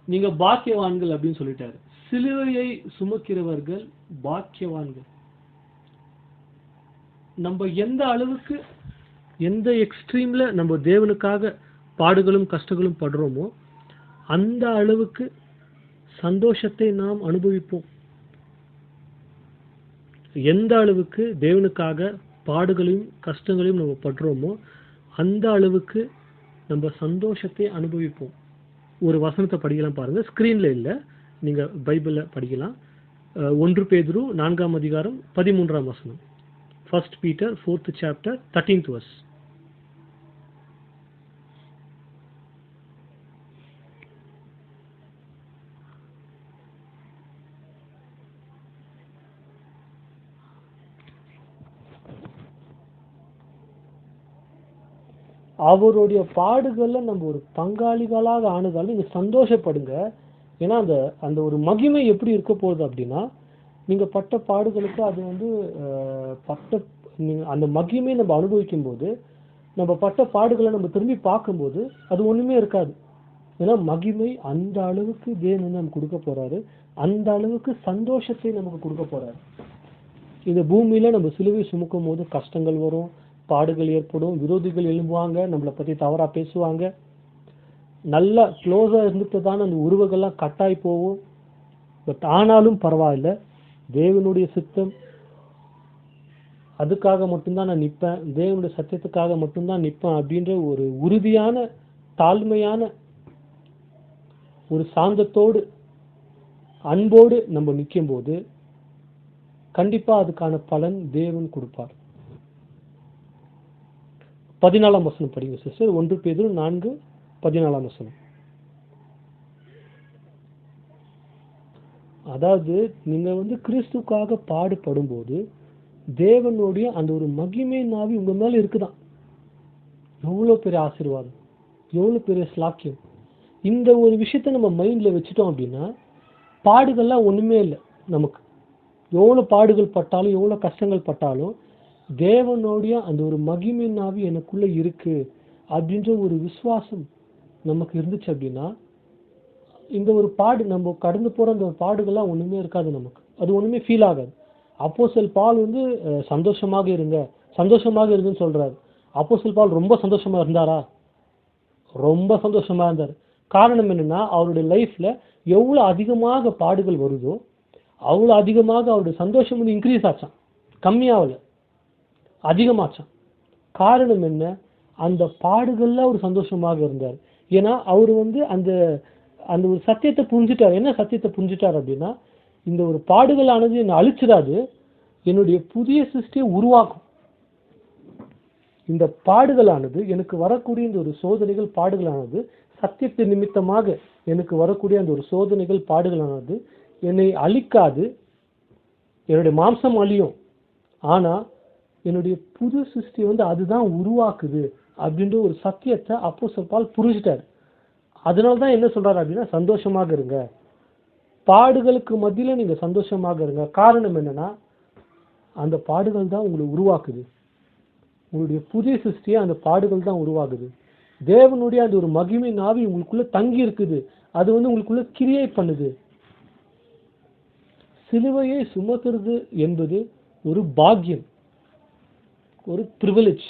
நீங்க பாக்கியவான்கள் அப்படின்னு சொல்லிட்டாரு. சிலுவையை சுமக்கிறவர்கள் பாக்கியவான்கள். நம்ம எந்த அளவுக்கு எந்த எக்ஸ்ட்ரீம்ல நம்ம தேவனுக்காக பாடுகளும் கஷ்டங்களும் படுறோமோ அந்த அளவுக்கு சந்தோஷத்தை நாம் அனுபவிப்போம். எந்த அளவுக்கு தேவனுக்காக பாடுகளையும் கஷ்டங்களையும் நம்ம படுறோமோ அந்த அளவுக்கு நம்ம சந்தோஷத்தை அனுபவிப்போம். ஒரு வசனத்தை படிக்கலாம் பாருங்க. ஸ்கிரீன்ல இல்ல, நீங்க பைபிள்ல படிக்கலாம். 1 பேதுரு 4ஆம் அதிகாரம் 13ஆம் வசனம். 1 Peter 4th chapter 13th verse. அவருடைய பாடுகள்ல நம்ம ஒரு பங்காளிகளாக ஆனதால நீங்க சந்தோஷப்படுங்க. ஏன்னா அந்த அந்த ஒரு மகிமை எப்படி இருக்க போகுது அப்படின்னா நீங்க பட்ட பாடுகளுக்கு அது வந்து அந்த மகிமை நம்ம அனுபவிக்கும் போது நம்ம பட்ட பாடுகளை நம்ம திரும்பி பார்க்கும்போது அது ஒண்ணுமே இருக்காது. ஏன்னா மகிமை அந்த அளவுக்கு தேவன் வந்து நமக்கு கொடுக்க போறாரு. அந்த அளவுக்கு சந்தோஷத்தை நமக்கு கொடுக்க போறாரு. இந்த பூமியில நம்ம சிலுவை சுமக்கும் போது கஷ்டங்கள் வரும், பாடுகள் ஏற்படும், விரோதிகள் எழும்புவாங்க, நம்மளை பத்தி தவறா பேசுவாங்க. நல்லா க்ளோஸா இருந்துட்டு தான் அந்த உருவங்கள்லாம் கட்டாய் போகும். பட் ஆனாலும் பரவாயில்ல, தேவனுடைய சித்தம் அதுக்காக மட்டும்தான் நான் நிற்பேன், தேவனுடைய சத்தியத்துக்காக மட்டும்தான் நிற்பேன் அப்படின்ற ஒரு உறுதியான தாழ்மையான ஒரு சாந்தத்தோடு அன்போடு நம்ம நிற்கும் போது கண்டிப்பா அதுக்கான பலன் தேவன் கொடுப்பார். 14ஆம் வசனம் படிங்க சிஸ்டர். 1 பேதுரு 4:14 வசனம். அதாவது நீங்க வந்து கிறிஸ்துக்காக பாடுபடும் போது தேவனுடைய அந்த ஒரு மகிமை நாவி உங்க மேல இருக்குதான். எவ்வளவு பெரிய ஆசீர்வாதம், எவ்வளவு பெரிய ஸ்லாக்கியம். இந்த ஒரு விஷயத்த நம்ம மைண்ட்ல வச்சுட்டோம் அப்படின்னா பாடுகள்லாம் ஒண்ணுமே இல்லை. நமக்கு எவ்வளவு பாடுகள் பட்டாலும் எவ்வளவு கஷ்டங்கள் பட்டாலும் தேவனுடைய அந்த ஒரு மகிமை நாவி எனக்குள்ள இருக்கு அப்படின்ற ஒரு விசுவாசம் நமக்கு இருந்துச்சு அப்படின்னா இந்த ஒரு பாடு நம்ம கடந்து போற அந்த பாடுகள்லாம் ஒண்ணுமே இருக்காது. நமக்கு அது ஒண்ணுமே ஃபீல் ஆகாது. அப்போஸ்தலன் பவுல் வந்து சந்தோஷமாக இருங்கன்னு சொல்றாரு. அப்போஸ்தலன் பவுல் ரொம்ப சந்தோஷமா இருந்தாரா? ரொம்ப சந்தோஷமா இருந்தார். காரணம் என்னன்னா, அவருடைய லைஃப்ல எவ்வளவு அதிகமாக பாடுகள் வருதோ அவ்வளவு அதிகமாக அவருடைய சந்தோஷம் வந்து இன்க்ரீஸ் ஆச்சான், கம்மியாகல, அதிகமாச்சான். காரணம் என்ன? அந்த பாடுகள்ல அவர் சந்தோஷமாக இருந்தார். ஏன்னா அவர் வந்து அந்த அந்த ஒரு சத்தியத்தை புரிஞ்சுட்டார். என்ன சத்தியத்தை புரிஞ்சுட்டார் அப்படின்னா, இந்த ஒரு பாடுகளானது என்னை அழிச்சிடாது, என்னுடைய புதிய சிருஷ்டியை உருவாக்கும். இந்த பாடுகளானது, எனக்கு வரக்கூடிய இந்த ஒரு சோதனைகள் பாடுகளானது, சத்தியத்தை நிமித்தமாக எனக்கு வரக்கூடிய அந்த ஒரு சோதனைகள் பாடுகளானது என்னை அழிக்காது. என்னுடைய மாம்சம் அழியும், ஆனா என்னுடைய புது சிருஷ்டி வந்து அதுதான் உருவாக்குது அப்படின்ற ஒரு சத்தியத்தை அப்போஸ்தலன் பவுல் புரிஞ்சுட்டாரு. அதனாலதான் என்ன சொல்றாரு அப்படின்னா, சந்தோஷமாக இருங்க, பாடுகளுக்கு மத்தியில நீங்க சந்தோஷமாக இருங்க. காரணம் என்னன்னா, அந்த பாடுகள் தான் உங்களை உருவாக்குது. உங்களுடைய புதிய சிருஷ்டியை அந்த பாடுகள் தான் உருவாகுது. தேவனுடைய அந்த ஒரு மகிமை நாவி உங்களுக்குள்ள தங்கி இருக்குது. அது வந்து உங்களுக்குள்ள கிரியை பண்ணுது. சிலுவையை சுமக்கிறது என்பது ஒரு பாக்கியம், ஒரு பிரிவிலேஜ்.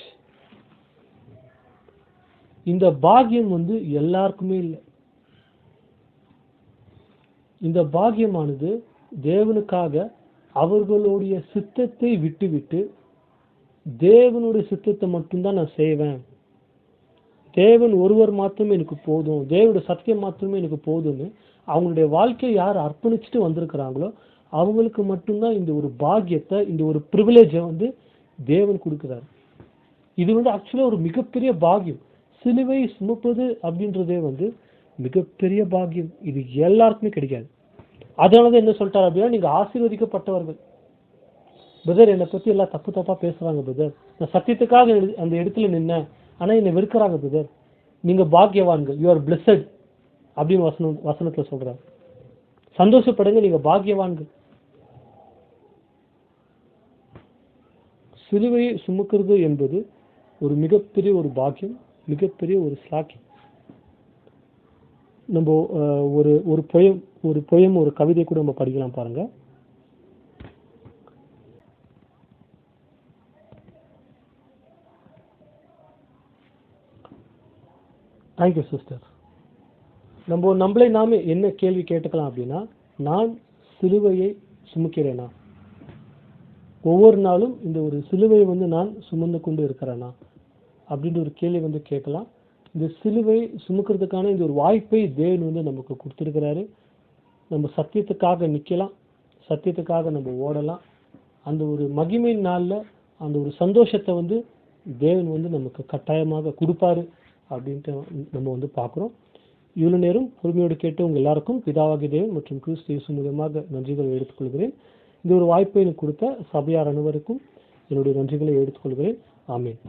இந்த பாக்கியம் வந்து எல்லாருக்குமே இல்லை. இந்த பாக்கியமானது தேவனுக்காக அவர்களுடைய சித்தத்தை விட்டுவிட்டு, தேவனுடைய சித்தத்தை மட்டும்தான் நான் செய்வேன், தேவன் ஒருவர் மாத்திரமே எனக்கு போதும், தேவனுடைய சத்தியம் மாத்திரமே எனக்கு போதும்னு அவங்களுடைய வாழ்க்கையை யார் அர்ப்பணிச்சுட்டு வந்திருக்கிறாங்களோ அவங்களுக்கு மட்டும்தான் இந்த ஒரு பாக்கியத்தை, இந்த ஒரு பிரிவிலேஜை வந்து தேவன் கொடுக்கிறார். இது வந்து ஆக்சுவலாக ஒரு மிகப்பெரிய பாக்கியம். சிலுவை சுமப்பது அப்படின்றதே வந்து மிகப்பெரிய பாக்கியம். இது எல்லாருக்குமே கிடைக்காது. அதனாலதான் என்ன சொல்லிட்டாரு அப்படின்னா, நீங்க ஆசீர்வதிக்கப்பட்டவர்கள். பிரதர், என்னை பத்தி எல்லாம் தப்பா பேசுறாங்க பிரதர், நான் சத்தியத்துக்காக அந்த இடத்துல நின்னேன், ஆனா என்னை வெறுக்கிறாங்க பிரதர், நீங்க பாக்கியவான்கள், யூ ஆர் பிளெஸட் அப்படின்னு வசனத்துல சொல்றாரு. சந்தோஷப்படுங்க, நீங்க பாக்கியவான்கள். சிலுவையை சுமக்கிறது என்பது ஒரு மிகப்பெரிய ஒரு பாக்கியம், மிகப்பெரிய ஒரு ஸ்லாக்கியம். நம்ம ஒரு பொயம் ஒரு கவிதை கூட நம்ம படிக்கலாம் பாருங்க. Thank you sister. நம்மளை நாமே என்ன கேள்வி கேட்டுக்கலாம் அப்படின்னா, நான் சிலுவையை சுமக்கிறேனா? ஒவ்வொரு நாளும் இந்த ஒரு சிலுவையை வந்து நான் சுமந்து கொண்டு இருக்கிறேனா அப்படின்ற ஒரு கேள்வி வந்து கேட்கலாம். இந்த சிலுவை சுமக்கிறதுக்கான இந்த ஒரு வாய்ப்பை தேவன் வந்து நமக்கு கொடுத்துருக்கிறாரு. நம்ம சத்தியத்துக்காக நிற்கலாம், சத்தியத்துக்காக நம்ம ஓடலாம். அந்த ஒரு மகிமை நாளில் அந்த ஒரு சந்தோஷத்தை வந்து தேவன் வந்து நமக்கு கட்டாயமாக கொடுப்பாரு அப்படின்ட்டு நம்ம வந்து பார்க்குறோம். இவ்வளவு நேரம் பொறுமையோடு கேட்டு உங்கள் எல்லாருக்கும் பிதாவாகிய தேவன் மற்றும் கிறிஸ்து இயேசு மூலமாக நன்றிகளை எடுத்துக்கொள்கிறேன். இந்த ஒரு வாய்ப்பை எனக்கு கொடுத்த சபையார் அனைவருக்கும் என்னுடைய நன்றிகளை எடுத்துக்கொள்கிறேன். ஆமென்.